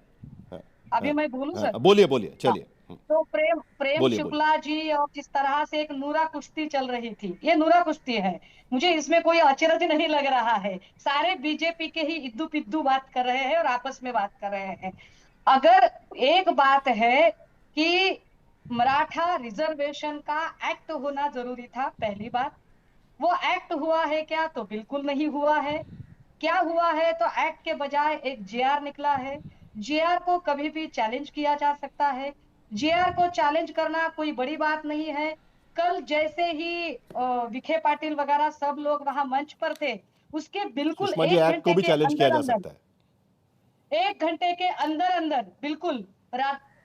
अभी मैं बोलूं सर? बोलिए चलिए। तो प्रेम शुक्ला जी और जिस तरह से एक नूरा कुश्ती चल रही थी, ये नूरा कुश्ती है, मुझे इसमें कोई अचरज नहीं लग रहा है। सारे बीजेपी के ही इद्दू पिद्दू बात कर रहे हैं और आपस में बात कर रहे हैं। अगर एक बात है कि मराठा रिजर्वेशन का एक्ट होना जरूरी था, पहली बात, वो एक्ट हुआ है क्या? तो बिल्कुल नहीं हुआ है। क्या हुआ है? तो एक्ट के बजाय एक जीआर निकला है। जीआर को कभी भी चैलेंज किया जा सकता है, जीआर को चैलेंज करना कोई बड़ी बात नहीं है। कल जैसे ही विखे पाटिल वगैरह सब लोग वहां मंच पर थे, उसके बिल्कुल 1 घंटे को भी चैलेंज किया जा सकता है। 1 घंटे के अंदर अंदर बिल्कुल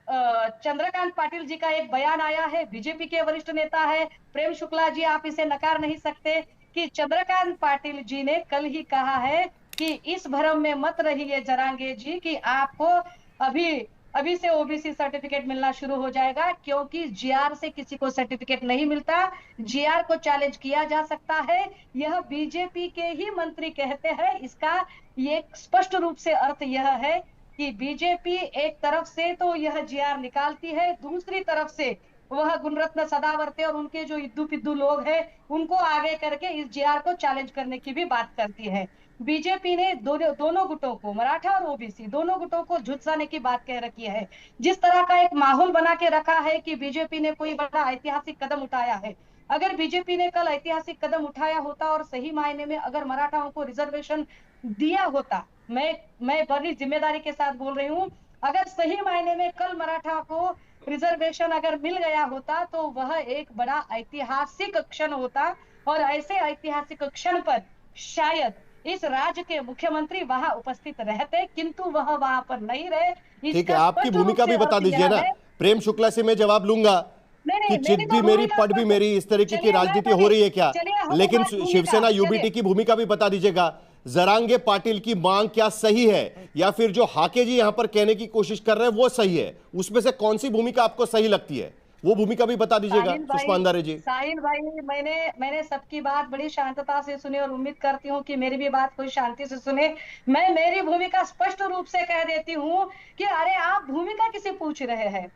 चंद्रकांत पाटिल जी का एक बयान आया है, बीजेपी के वरिष्ठ नेता है प्रेम शुक्ला जी, आप इसे नकार नहीं सकते, कि चंद्रकांत पाटिल जी ने कल ही कहा है कि इस भ्रम में मत रहिए जरांगे जी कि आपको अभी से ओबीसी सर्टिफिकेट मिलना शुरू हो जाएगा, क्योंकि जीआर से किसी को सर्टिफिकेट नहीं मिलता। जीआर को चैलेंज किया जा सकता है, यह बीजेपी के ही मंत्री कहते हैं। इसका ये स्पष्ट रूप से अर्थ यह है कि बीजेपी एक तरफ से तो यह जीआर निकालती है, दूसरी तरफ से वह गुणरत्न सदावर्ते और उनके जो इद्दू पिद्दू लोग हैं उनको आगे करके इस जीआर को चैलेंज करने की भी बात करती है। बीजेपी ने दोनों गुटों को, मराठा और ओबीसी दोनों गुटों को झुलसाने की बात कह रखी है। जिस तरह का एक माहौल बना के रखा है कि बीजेपी ने कोई बड़ा ऐतिहासिक कदम उठाया है। अगर बीजेपी ने कल ऐतिहासिक कदम उठाया होता और सही मायने में अगर मराठाओं को रिजर्वेशन दिया होता, मैं बड़ी जिम्मेदारी के साथ बोल रही हूँ, अगर सही मायने में कल मराठा को रिजर्वेशन अगर मिल गया होता तो वह एक बड़ा ऐतिहासिक क्षण होता और ऐसे ऐतिहासिक क्षण पर शायद इस राज्य के मुख्यमंत्री वहां उपस्थित रहते, किंतु वह वहां पर नहीं रहे। ठीक है, आपकी भूमिका भी बता दीजिए ना। प्रेम शुक्ला से मैं जवाब लूंगा कि चित भी मेरी पट भी मेरी, इस तरीके की राजनीति हो रही है क्या? लेकिन शिवसेना यूबीटी की भूमिका भी बता दीजिएगा। जरांगे पाटिल की मांग क्या सही है या फिर जो हाके जी यहां पर कहने की कोशिश कर रहे हैं वो सही है? उसमें से कौन सी भूमिका आपको सही लगती है, वो भूमिका भी बता दीजिएगा सुषमा अंधारे जी। साहिल भाई, मैंने सबकी बात बड़ी शांतता से सुनी और उम्मीद करती हूँ कि मेरी भी बात कोई शांति से सुने। मैं मेरी भूमिका स्पष्ट रूप से कह देती हूँ कि अरे आप भूमिका किसे पूछ रहे हैं?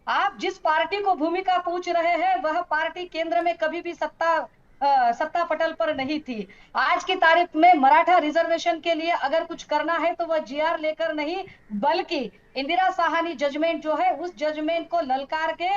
आप जिस पार्टी को भूमिका पूछ रहे हैं वह पार्टी केंद्र में कभी भी सत्ता पटल पर नहीं थी। आज की तारीख में मराठा रिजर्वेशन के लिए अगर कुछ करना है तो वह जीआर लेकर नहीं, बल्कि इंदिरा साहनी जजमेंट जो है उस जजमेंट को ललकार के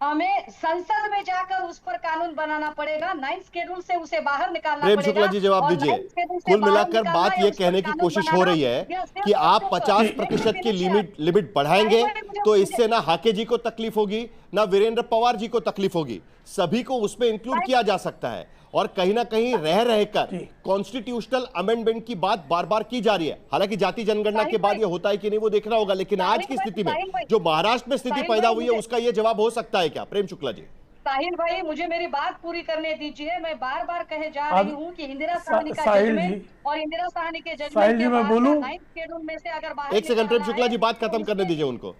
हमें संसद में जाकर उस पर कानून बनाना पड़ेगा, 9th शेड्यूल से उसे बाहर निकालना प्रेम पड़ेगा। शुक्ला जी जवाब दीजिए। कुल मिलाकर बात यह कहने की कोशिश हो रही है कि आप 50% की लिमिट बढ़ाएंगे तो इससे ना हाके जी को तकलीफ होगी, ना वीरेंद्र पवार जी को तकलीफ होगी, सभी को उसमें इंक्लूड किया जा सकता है। और कहीं ना कहीं रह रहकर कॉन्स्टिट्यूशनल अमेंडमेंट की बात बार बार की जा रही है। हालांकि जाति जनगणना के बाद यह होता है कि नहीं वो देखना होगा, लेकिन आज की स्थिति में जो महाराष्ट्र में स्थिति पैदा हुई है उसका यह जवाब हो सकता है क्या? प्रेम शुक्ला जी। साहिल भाई, मुझे मेरी बात पूरी करने दीजिए। मैं बार बार कहे जा रही हूँ कि इंदिरा साहनी का जजमेंट और इंदिरा साहनी के जजमेंट के बाद 9th शेड्यूल में से अगर बाहर एक सेकंड प्रेम शुक्ला जी, बात खत्म करने दीजिए उनको।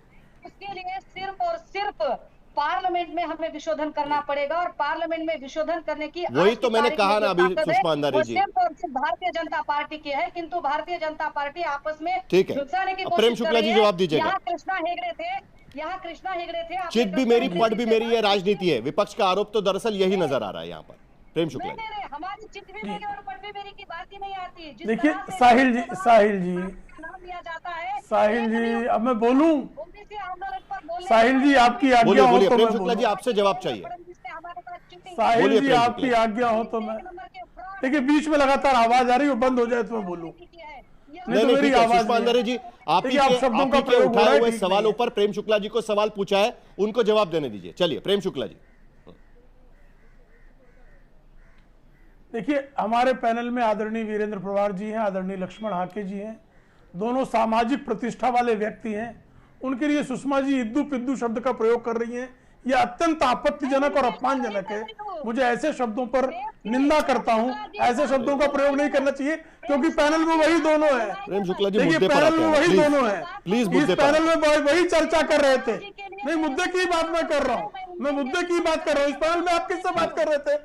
इसके लिए सिर्फ और सिर्फ पार्लियामेंट में हमें विशोधन करना पड़ेगा, और पार्लियामेंट में विशोधन करने की वही तो मैंने कहा ना अभी सुषमा अंधारी जी, सिर्फ और सिर्फ भारतीय जनता पार्टी की है, किंतु भारतीय जनता पार्टी आपस में ठीक है। प्रेम शुक्ला जी जवाब दीजिएगा। यहाँ कृष्णा हेगड़े थे। चिट भी मेरी पट भी मेरी ये राजनीति है। विपक्ष का आरोप तो दरअसल यही नजर आ रहा है यहाँ पर। प्रेम शुक्ला जी, हमारी चिट भी मेरी और पट भी मेरी की बात ही नहीं आती। देखिए साहिल जी साहिल जी, अब मैं बोलूं? साहिल जी आपकी आज्ञा हो तो प्रेम शुक्ला जी आपसे जवाब चाहिए। साहिल जी आपकी आज्ञा हो तो मैं, देखिए बीच में लगातार आवाज आ रही है, वो बंद हो जाए तो मैं बोलूं। नहीं, मेरी आवाज जी, आप ही के उठाए हुए सवालों पर प्रेम शुक्ला जी को सवाल पूछा है, उनको जवाब देने दीजिए। चलिए प्रेम शुक्ला जी। देखिए हमारे पैनल में आदरणीय वीरेंद्र पवार जी हैं, आदरणीय लक्ष्मण हाके जी हैं, दोनों सामाजिक प्रतिष्ठा वाले व्यक्ति हैं। उनके लिए सुषमा जी इद्दू पिद्दू शब्द का प्रयोग कर रही हैं, यह अत्यंत आपत्तिजनक और अपमानजनक है। मुझे ऐसे शब्दों पर निंदा करता हूं, ऐसे शब्दों का प्रयोग नहीं करना चाहिए, क्योंकि पैनल में वही दोनों हैं। प्रेम शुक्ला जी, देखिए पैनल में वही दोनों हैं, प्लीज इस पैनल में वही चर्चा कर रहे थे। नहीं, मुद्दे की बात मैं कर रहा हूँ, मैं मुद्दे की बात कर रहा हूँ। इस पैनल में आप किससे बात कर रहे थे?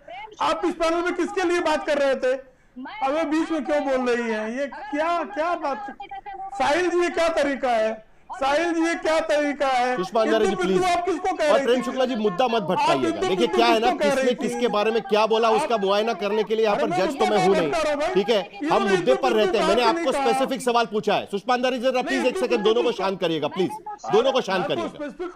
आप इस पैनल में किसके लिए बात कर रहे थे? अब ये बीच में क्यों बोल रही है? ये क्या बात? साहिल जी ये क्या तरीका है? साहिल जी ये क्या तरीका है? सुषमा अंधारी जी प्लीज। आप किसको कह और रहे प्रेम शुक्ला जी मुद्दा मत भटकाइएगा। देखिए क्या है ना, किसने किसके बारे में क्या बोला उसका मुआयना करने के लिए यहाँ पर जज तो मैं हूं नहीं, ठीक है? हम मुद्दे पर रहते हैं। मैंने आपको स्पेसिफिक सवाल पूछा है। सुषमा अंधारी जी प्लीज एक सेकंड दोनों को शांत करिएगा, प्लीज दोनों को शांत करिएगा।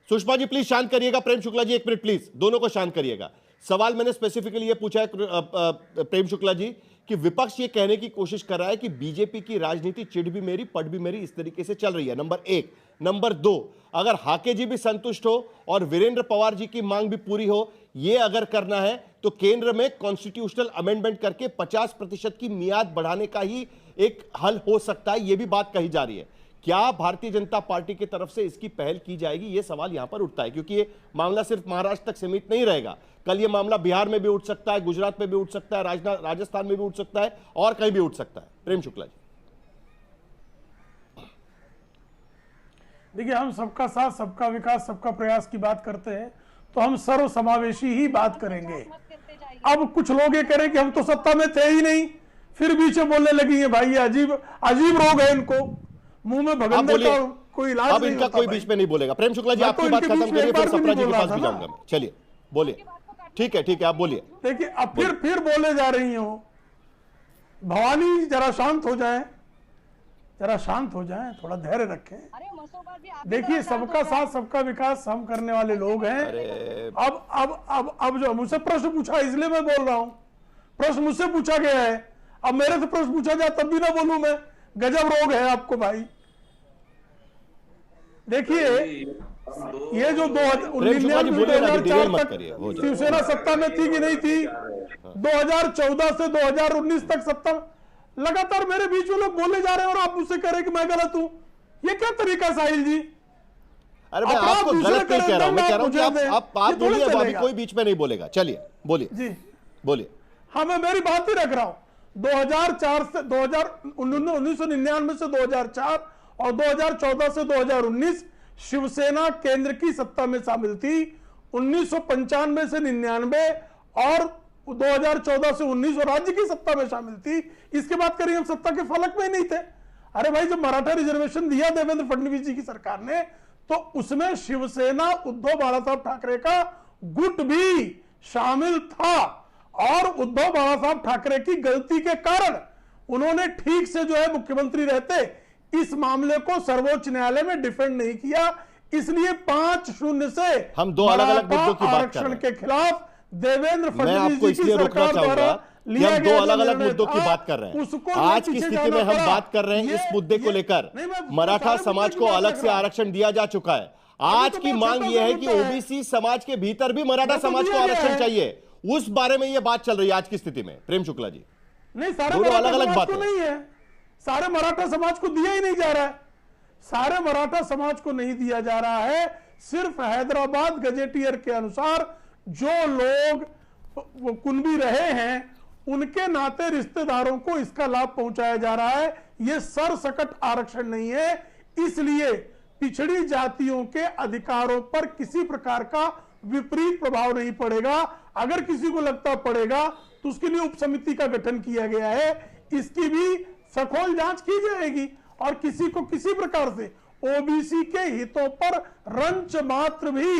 सुषमा जी प्लीज शांत करिएगा। प्रेम शुक्ला जी एक मिनट प्लीज, दोनों को शांत करिएगा। सवाल मैंने स्पेसिफिकली ये पूछा है प्रेम शुक्ला जी कि विपक्ष ये कहने की कोशिश कर रहा है कि बीजेपी की राजनीति चिढ़ भी मेरी पट भी मेरी इस तरीके से चल रही है, नंबर एक। नंबर दो, अगर हाके जी भी संतुष्ट हो और वीरेंद्र पवार जी की मांग भी पूरी हो, ये अगर करना है तो केंद्र में कॉन्स्टिट्यूशनल अमेंडमेंट करके 50% की मियाद बढ़ाने का ही एक हल हो सकता है, ये भी बात कही जा रही है। क्या भारतीय जनता पार्टी की तरफ से इसकी पहल की जाएगी? यह सवाल यहां पर उठता है, क्योंकि ये मामला सिर्फ महाराष्ट्र तक सीमित नहीं रहेगा। कल ये मामला बिहार में भी उठ सकता है, गुजरात में भी उठ सकता है, राजस्थान में भी उठ सकता है और कहीं भी उठ सकता है। प्रेम शुक्ला जी, देखिए हम सबका साथ, सबका विकास, सबका प्रयास की बात करते हैं, तो हम सर्व समावेशी ही बात करेंगे। अब कुछ लोग ये कह रहे हैं कि हम तो सत्ता में थे ही नहीं, फिर बीच में बोलने लगी है। भाई ये अजीब रोग है इनको, मुंह में भगंदर का कोई इलाज अब इनका कोई बीच में नहीं बोलेगा। प्रेम शुक्ला जी आपकी बात खत्म करिए, फिर सप्रा जी के पास भी जाऊंगा मैं। चलिए बोलिए। ठीक है आप बोलिए। देखिए अब फिर बोले जा रही हो। भवानी जरा शांत हो जाए, जरा शांत हो जाए, थोड़ा धैर्य रखें। देखिए सबका साथ सबका विकास हम करने वाले लोग हैं। अब जो मुझसे प्रश्न पूछा इसलिए मैं बोल रहा हूं, प्रश्न मुझसे पूछा गया है, अब मेरे से प्रश्न पूछा जाए तब भी ना बोलूं मैं? गजब रोग है आपको भाई। देखिए ये जो 2019 तक शिवसेना सत्ता में थी कि नहीं थी, 2014 से 2019 तक सत्ता, लगातार मेरे बीच में लोग बोले जा रहे हैं और आप मुझसे कह रहे हैं कि मैं गलत हूं। ये क्या तरीका साहिल जी? अरे मैं आपको गलत नहीं कह रहा हूं, मैं कह रहा हूं कि आप बोलिए, अभी कोई बीच में नहीं बोलेगा। चलिए बोलिए जी, बोलिए। हाँ मैं मेरी बात ही रख रहा हूं। 2004 से 1999 से 2004 और 2014 से 2019 शिवसेना केंद्र की सत्ता में शामिल थी। 1995 से 99 और 2014 से 19 और राज्य की सत्ता में शामिल थी। इसके बाद करिए हम सत्ता के फलक में ही नहीं थे। अरे भाई जब मराठा रिजर्वेशन दिया देवेंद्र फडणवीस जी की सरकार ने, तो उसमें शिवसेना उद्धव बाला साहब ठाकरे का गुट भी शामिल था, और उद्धव बाला साहब ठाकरे की गलती के कारण उन्होंने ठीक से जो है मुख्यमंत्री रहते इस मामले को सर्वोच्च न्यायालय में डिफेंड नहीं किया। इसलिए 5-0 से हम दो अलग-अलग मुद्दों की बात कर आरक्षण रहे हैं। के खिलाफ देवेंद्र मैं आपको फडणवीस जी इसलिए की रोकना सरकार चाहूंगा द्वारा कि लिया हम दो गया अलग अलग निर्णय मुद्दों की था, बात कर रहे हैं। उसको आज की पीछे स्थिति जाना में हम पड़ा। बात कर रहे हैं इस मुद्दे को लेकर नहीं, मैं मराठा सारे समाज मुद्दे को की बात अलग कर से रहा हूं। आरक्षण दिया जा चुका है। आज तो की बहुत मांग छोटा यह है सा कि मुद्दा है। ओबीसी समाज के भीतर भी मराठा वो तो समाज को दिया गया आरक्षण है। चाहिए, उस बारे में यह बात चल रही है आज की स्थिति में। प्रेम शुक्ला जी, नहीं, सारे दोनों मराठा अलग-अलग समाज बात को है। नहीं है, सारे मराठा समाज को दिया ही नहीं जा रहा है। सारे मराठा समाज को नहीं दिया जा रहा है। सिर्फ हैदराबाद गजेटियर के अनुसार जो लोग कुनबी रहे हैं उनके नाते रिश्तेदारों को इसका लाभ पहुंचाया जा रहा है। यह सरसकट आरक्षण नहीं है। इसलिए पिछड़ी जातियों के अधिकारों पर किसी प्रकार का विपरीत प्रभाव नहीं पड़ेगा। अगर किसी को लगता पड़ेगा तो उसके लिए उप समिति का गठन किया गया है। इसकी भी सखोल जांच की जाएगी और किसी को किसी प्रकार से ओबीसी के हितों पर रंच मात्र भी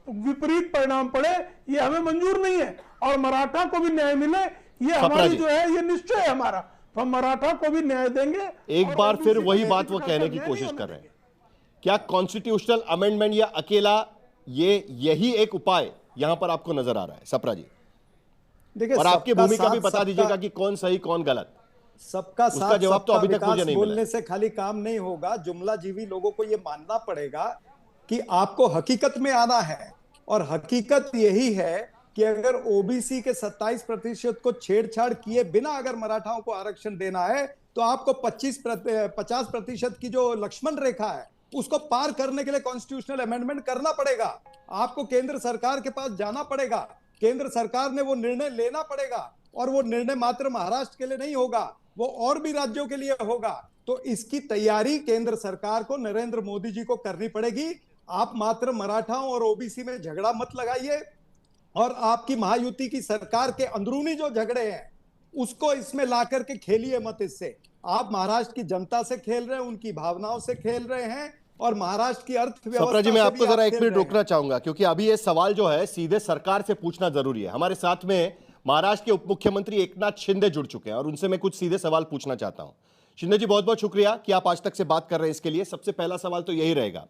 विपरीत परिणाम पड़े ये हमें मंजूर नहीं है। और मराठा को भी न्याय मिले ये हमारी जो है ये निश्चय है हमारा। तो हम मराठा को भी न्याय देंगे। एक बार फिर वही बात वो कहने की कोशिश कर रहे हैं। क्या कॉन्स्टिट्यूशनल अमेंडमेंट या अकेला यही एक उपाय यहां पर आपको नजर आ रहा है? सप्रा जी, देखिए, और आपकी सबका भूमिका भी साथ, बता दीजिएगा कि कौन सही कौन गलत। सबका उसका साथ जवाब तो सबका अभी तक मुझे विकास नहीं मिला। बोलने से खाली काम नहीं होगा। जुमला जीवी लोगों को यह मानना पड़ेगा कि आपको हकीकत में आना है। और हकीकत यही है कि अगर ओबीसी के 27% को छेड़छाड़ किए बिना अगर मराठाओं को आरक्षण देना है तो आपको 50% की जो लक्ष्मण रेखा है उसको पार करने के लिए कॉन्स्टिट्यूशनल अमेंडमेंट करना पड़ेगा। आपको केंद्र सरकार के पास जाना पड़ेगा। केंद्र सरकार ने वो निर्णय लेना पड़ेगा और वो निर्णय मात्र महाराष्ट्र के लिए नहीं होगा, वो और भी राज्यों के लिए होगा। तो इसकी तैयारी केंद्र सरकार को, नरेंद्र मोदी जी को करनी पड़ेगी। आप मात्र मराठाओं और ओबीसी में झगड़ा मत लगाइए और आपकी महायुति की सरकार के अंदरूनी जो झगड़े हैं उसको इसमें ला करके खेलिए मत। इससे आप महाराष्ट्र की जनता से खेल रहे हैं, उनकी भावनाओं से खेल रहे हैं और महाराष्ट्र की अर्थव्यवस्था। सप्रा जी, मैं आपको जरा एक मिनट मिनट रोकना चाहूंगा क्योंकि अभी ये सवाल जो है सीधे सरकार से पूछना जरूरी है। हमारे साथ में महाराष्ट्र के उप मुख्यमंत्री एकनाथ शिंदे जुड़ चुके हैं और उनसे मैं कुछ सीधे सवाल पूछना चाहता हूं। शिंदे जी, बहुत बहुत शुक्रिया कि आप आज तक से बात कर रहे हैं। इसके लिए सबसे पहला सवाल तो यही रहेगा,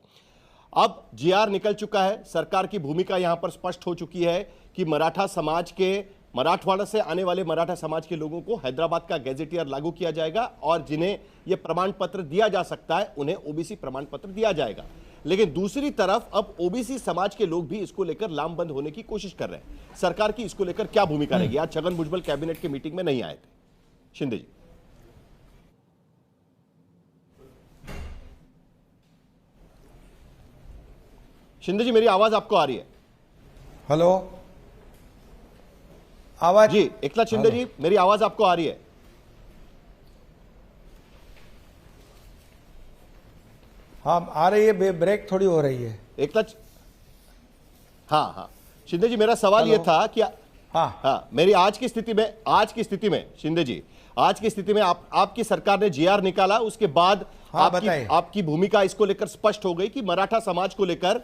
अब जीआर निकल चुका है, सरकार की भूमिका यहां पर स्पष्ट हो चुकी है कि मराठा समाज के, मराठवाड़ा से आने वाले मराठा समाज के लोगों को हैदराबाद का गैजेटियर लागू किया जाएगा और जिन्हें यह प्रमाण पत्र दिया जा सकता है उन्हें ओबीसी प्रमाण पत्र दिया जाएगा। लेकिन दूसरी तरफ अब ओबीसी समाज के लोग भी इसको लेकर लामबंद होने की कोशिश कर रहे हैं। सरकार की इसको लेकर क्या भूमिका रहेगी? आज छगन भुजबल कैबिनेट की मीटिंग में नहीं आए थे। शिंदे जी, शिंदे जी, मेरी आवाज आपको आ रही है? हेलो, आवाज जी, एकनाथ शिंदे जी, मेरी आवाज आपको आ रही है? हाँ, आ रही है, ब्रेक थोड़ी हो रही है। एकनाथ, हाँ, शिंदे जी, मेरा सवाल यह था कि मेरी आज की स्थिति में शिंदे जी, आज की स्थिति में आपकी सरकार ने जीआर निकाला, उसके बाद आपकी भूमिका इसको लेकर स्पष्ट हो गई कि मराठा समाज को लेकर,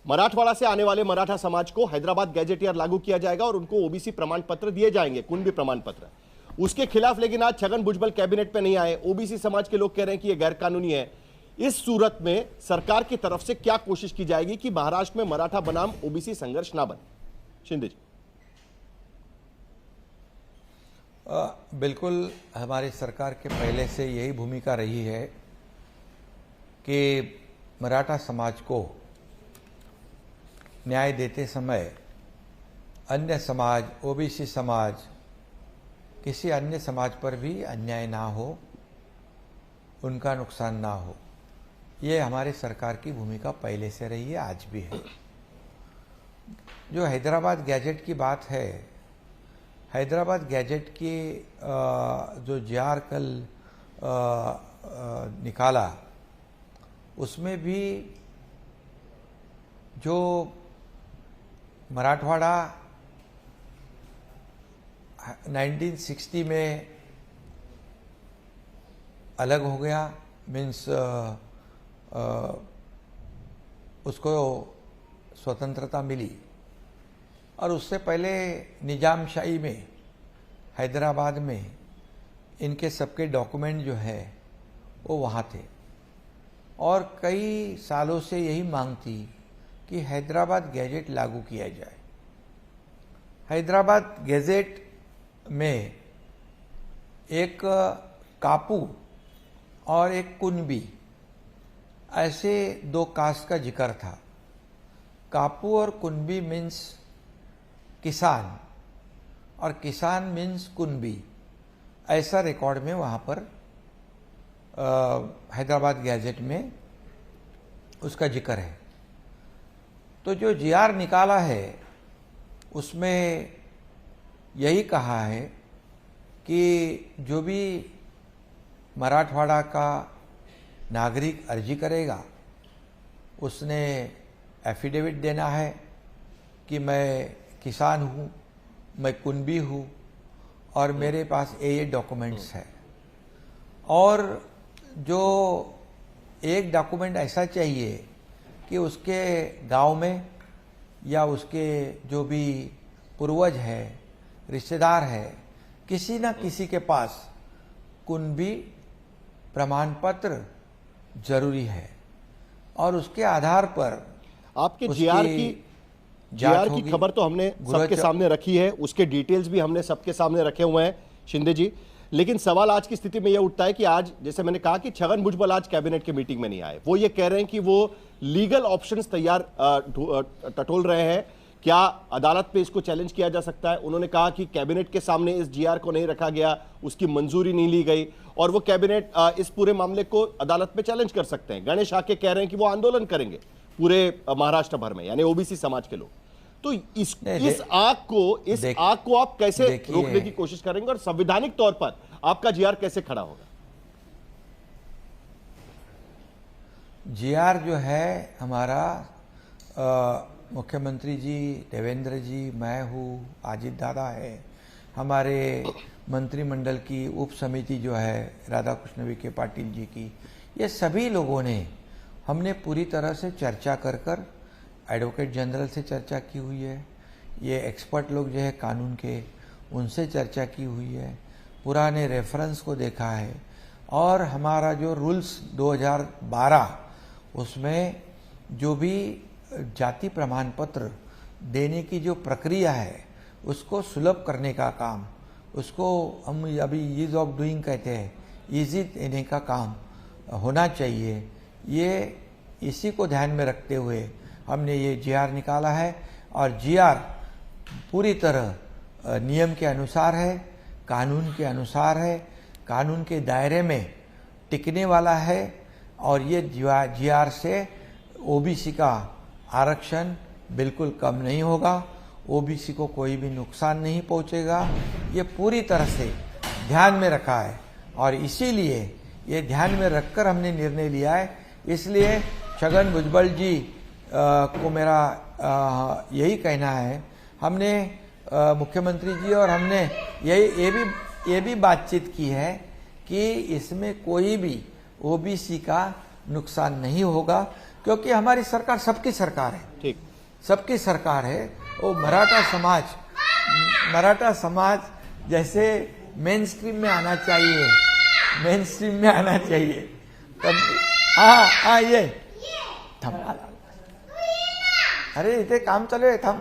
मराठवाड़ा से आने वाले मराठा समाज को हैदराबाद गैजेटियर लागू किया जाएगा और उनको ओबीसी प्रमाण पत्र दिए जाएंगे, कुणबी प्रमाण पत्र। उसके खिलाफ लेकिन आज छगन भुजबल कैबिनेट पे नहीं आए। ओबीसी समाज के लोग कह रहे हैं कि यह गैर कानूनी है। इस सूरत में सरकार की तरफ से क्या कोशिश की जाएगी कि महाराष्ट्र में मराठा बनाम ओबीसी संघर्ष ना बने? शिंदे जी, बिल्कुल हमारी सरकार के पहले से यही भूमिका रही है कि मराठा समाज को न्याय देते समय अन्य समाज, ओबीसी समाज, किसी अन्य समाज पर भी अन्याय ना हो, उनका नुकसान ना हो। ये हमारी सरकार की भूमिका पहले से रही है, आज भी है। जो हैदराबाद गैजेट की बात है, हैदराबाद गैजेट की जो जीआर कल निकाला, उसमें भी जो मराठवाड़ा 1960 में अलग हो गया, मीन्स उसको स्वतंत्रता मिली, और उससे पहले निजामशाही में हैदराबाद में इनके सबके डॉक्यूमेंट जो है वो वहाँ थे और कई सालों से यही मांग थी कि हैदराबाद गैजेट लागू किया जाए। हैदराबाद गैजेट में एक कापू और एक कुनबी ऐसे दो कास्ट का जिक्र था। कापू और कुनबी मीन्स किसान और किसान मीन्स कुनबी, ऐसा रिकॉर्ड में वहाँ पर हैदराबाद गैजेट में उसका जिक्र है। तो जो जीआर निकाला है उसमें यही कहा है कि जो भी मराठवाड़ा का नागरिक अर्जी करेगा उसने एफिडेविट देना है कि मैं किसान हूँ, मैं कुनबी हूँ और मेरे पास ये डॉक्यूमेंट्स है। और जो एक डॉक्यूमेंट ऐसा चाहिए कि उसके गांव में या उसके जो भी पूर्वज है, रिश्तेदार है, किसी न किसी के पास कुनबी प्रमाण पत्र जरूरी है और उसके आधार पर आपके जीआर की खबर तो हमने सबके सामने रखी है, उसके डिटेल्स भी हमने सबके सामने रखे हुए हैं शिंदे जी। लेकिन सवाल आज की स्थिति में यह उठता है कि आज जैसे मैंने कहा कि छगन भुजबल आज कैबिनेट की मीटिंग में नहीं आए। वो ये कह रहे हैं कि वो लीगल ऑप्शंस तैयार टटोल रहे हैं, क्या अदालत पे इसको चैलेंज किया जा सकता है। उन्होंने कहा कि कैबिनेट के सामने इस जीआर को नहीं रखा गया, उसकी मंजूरी नहीं ली गई और वो कैबिनेट इस पूरे मामले को अदालत पे चैलेंज कर सकते हैं। गणेश आके कह रहे हैं कि वो आंदोलन करेंगे पूरे महाराष्ट्र भर में, यानी ओबीसी समाज के लोग। तो इस आग को आप कैसे रोकने की कोशिश करेंगे और संवैधानिक तौर पर आपका जीआर कैसे खड़ा होगा? जीआर जो है हमारा मुख्यमंत्री जी, देवेंद्र जी, मैं हूँ, अजित दादा है, हमारे मंत्रिमंडल की उप समिति जो है राधाकृष्ण विखे पाटिल जी की, ये सभी लोगों ने हमने पूरी तरह से चर्चा कर एडवोकेट जनरल से चर्चा की हुई है, ये एक्सपर्ट लोग जो है कानून के उनसे चर्चा की हुई है, पुराने रेफरेंस को देखा है और हमारा जो रूल्स 2012 उसमें जो भी जाति प्रमाण पत्र देने की जो प्रक्रिया है उसको सुलभ करने का काम, उसको हम अभी ईज ऑफ डूइंग कहते हैं, ईजी देने का काम होना चाहिए। ये इसी को ध्यान में रखते हुए हमने ये जीआर निकाला है और जीआर पूरी तरह नियम के अनुसार है, कानून के अनुसार है, कानून के दायरे में टिकने वाला है और ये जीआर से ओबीसी का आरक्षण बिल्कुल कम नहीं होगा, ओबीसी को कोई भी नुकसान नहीं पहुंचेगा। ये पूरी तरह से ध्यान में रखा है और इसीलिए ये ध्यान में रखकर हमने निर्णय लिया है। इसलिए छगन भुजबल जी को मेरा यही कहना है, हमने मुख्यमंत्री जी और हमने ये भी बातचीत की है कि इसमें कोई भी ओबीसी का नुकसान नहीं होगा क्योंकि हमारी सरकार सबकी सरकार है, ठीक, सबकी सरकार है। वो मराठा समाज जैसे मेन स्ट्रीम में आना चाहिए, मेन स्ट्रीम में आना चाहिए। तब ये थम, अरे इतने काम चालू है, थम।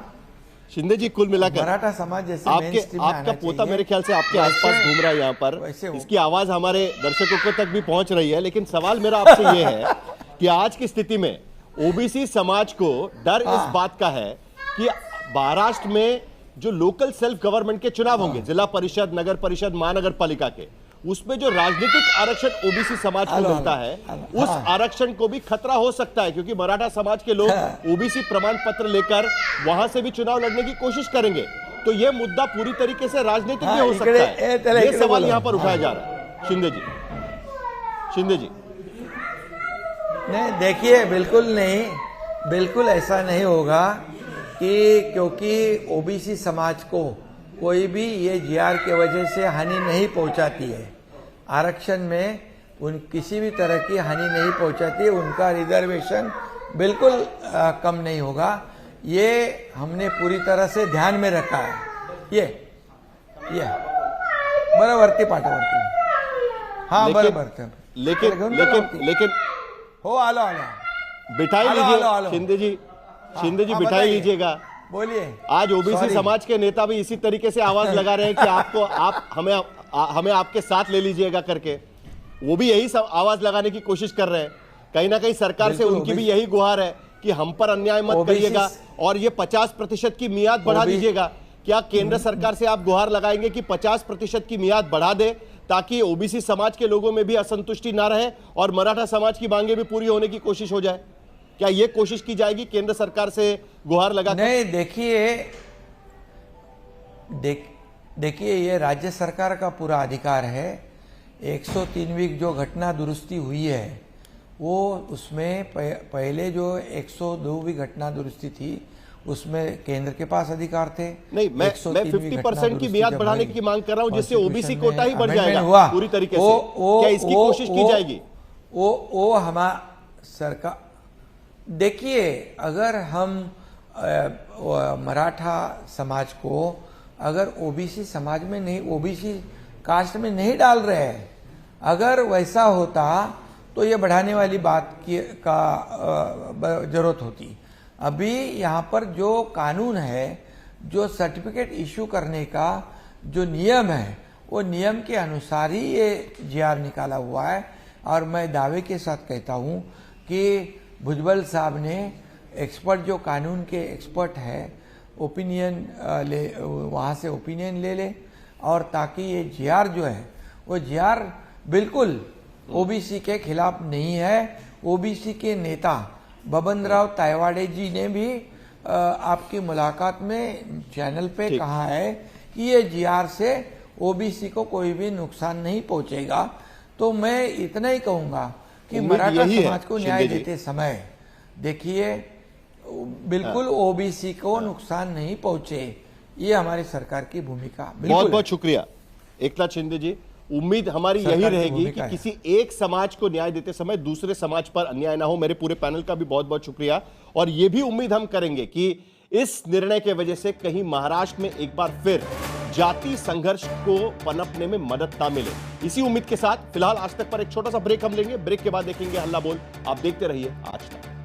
शिंदे जी कुल मिलाकर मराठा समाज जैसे आपका पोता मेरे ख्याल से आपके आसपास घूम रहा है यहाँ पर, इसकी आवाज हमारे दर्शकों को तक भी पहुंच रही है। लेकिन सवाल मेरा आपसे ये है कि आज की स्थिति में ओबीसी समाज को डर इस बात का है कि महाराष्ट्र में जो लोकल सेल्फ गवर्नमेंट के चुनाव होंगे, जिला परिषद, नगर परिषद, महानगर पालिका के, उसमें जो राजनीतिक आरक्षण ओबीसी समाज को मिलता है, उस आरक्षण को भी खतरा हो सकता है क्योंकि मराठा समाज के लोग ओबीसी प्रमाण पत्र लेकर वहां से भी चुनाव लड़ने की कोशिश करेंगे। तो यह मुद्दा पूरी तरीके से राजनीतिक भी हो सकता है। ये सवाल यहां पर उठाया जा रहा है। शिंदे जी नहीं, देखिए बिल्कुल नहीं, बिल्कुल ऐसा नहीं होगा कि क्योंकि ओबीसी समाज को कोई भी ये जीआर के वजह से हानि नहीं पहुंचाती है, आरक्षण में किसी भी तरह की हानि नहीं पहुंचाती है, उनका रिजर्वेशन बिल्कुल कम नहीं होगा। ये हमने पूरी तरह से ध्यान में रखा है। ये बराबर पाठावरती, हाँ बराबर। लेकिन हो आलो आलो बिठाई आलो, लीजिए आलो, आलो। शिंदे जी, शिंदे जी हाँ, बिठाई बताइए। लीजिएगा। बोलिए। आज ओबीसी Sorry। समाज के नेता भी इसी तरीके से आवाज लगा रहे हैं कि आपको आप हमें आपके साथ ले लीजिएगा करके। वो भी यही सब आवाज लगाने की कोशिश कर रहे हैं। कहीं ना कहीं सरकार से बिल्कुल उनकी भी यही गुहार है कि हम पर अन्याय मत करिएगा और ये 50% की मियाद बढ़ा दीजिएगा। क्या केंद्र सरकार से आप गुहार लगाएंगे कि 50% की मियाद बढ़ा दे ताकि ओबीसी समाज के लोगों में भी असंतुष्टि ना रहे और मराठा समाज की मांगे भी पूरी होने की कोशिश हो जाए? क्या ये कोशिश की जाएगी केंद्र सरकार से गुहार लगा? नहीं, देखिए ये राज्य सरकार का पूरा अधिकार है। 103वीं जो घटना दुरुस्ती हुई है वो उसमें पहले जो 102वीं घटना दुरुस्ती थी उसमें केंद्र के पास अधिकार थे। नहीं, मैं 50% की मियाद बढ़ाने की मांग कर रहा हूं जिससे ओबीसी कोटा ही बढ़ जाएगा पूरी तरीके से। क्या इसकी कोशिश की जाएगी? वो हमारा सरकार, देखिए अगर हम मराठा समाज को अगर ओबीसी समाज में नहीं, ओबीसी कास्ट में नहीं डाल रहे हैं, अगर वैसा होता तो ये बढ़ाने वाली बात का जरूरत होती। अभी यहाँ पर जो कानून है, जो सर्टिफिकेट इशू करने का जो नियम है, वो नियम के अनुसार ही ये जीआर निकाला हुआ है। और मैं दावे के साथ कहता हूँ कि भुजबल साहब ने एक्सपर्ट, जो कानून के एक्सपर्ट है, ओपिनियन वहाँ से ओपिनियन ले और ताकि ये जीआर जो है वो जीआर बिल्कुल ओबीसी के खिलाफ नहीं है। ओबीसी के नेता बबन राव तायवाड़े जी ने भी आपकी मुलाकात में चैनल पे कहा है कि ये जीआर से ओबीसी को कोई भी नुकसान नहीं पहुंचेगा। तो मैं इतना ही कहूंगा कि मराठा समाज को न्याय देते समय देखिए बिल्कुल ओबीसी को नुकसान नहीं पहुंचे, ये हमारी सरकार की भूमिका। बहुत बहुत शुक्रिया एकनाथ शिंदे जी। उम्मीद हमारी यही रहेगी कि किसी एक समाज को न्याय देते समय दूसरे समाज पर अन्याय ना हो। मेरे पूरे पैनल का भी बहुत बहुत शुक्रिया। और यह भी उम्मीद हम करेंगे कि इस निर्णय के वजह से कहीं महाराष्ट्र में एक बार फिर जाति संघर्ष को पनपने में मदद ना मिले। इसी उम्मीद के साथ फिलहाल आज तक पर एक छोटा सा ब्रेक हम लेंगे। ब्रेक के बाद देखेंगे हल्ला बोल। आप देखते रहिए आज तक।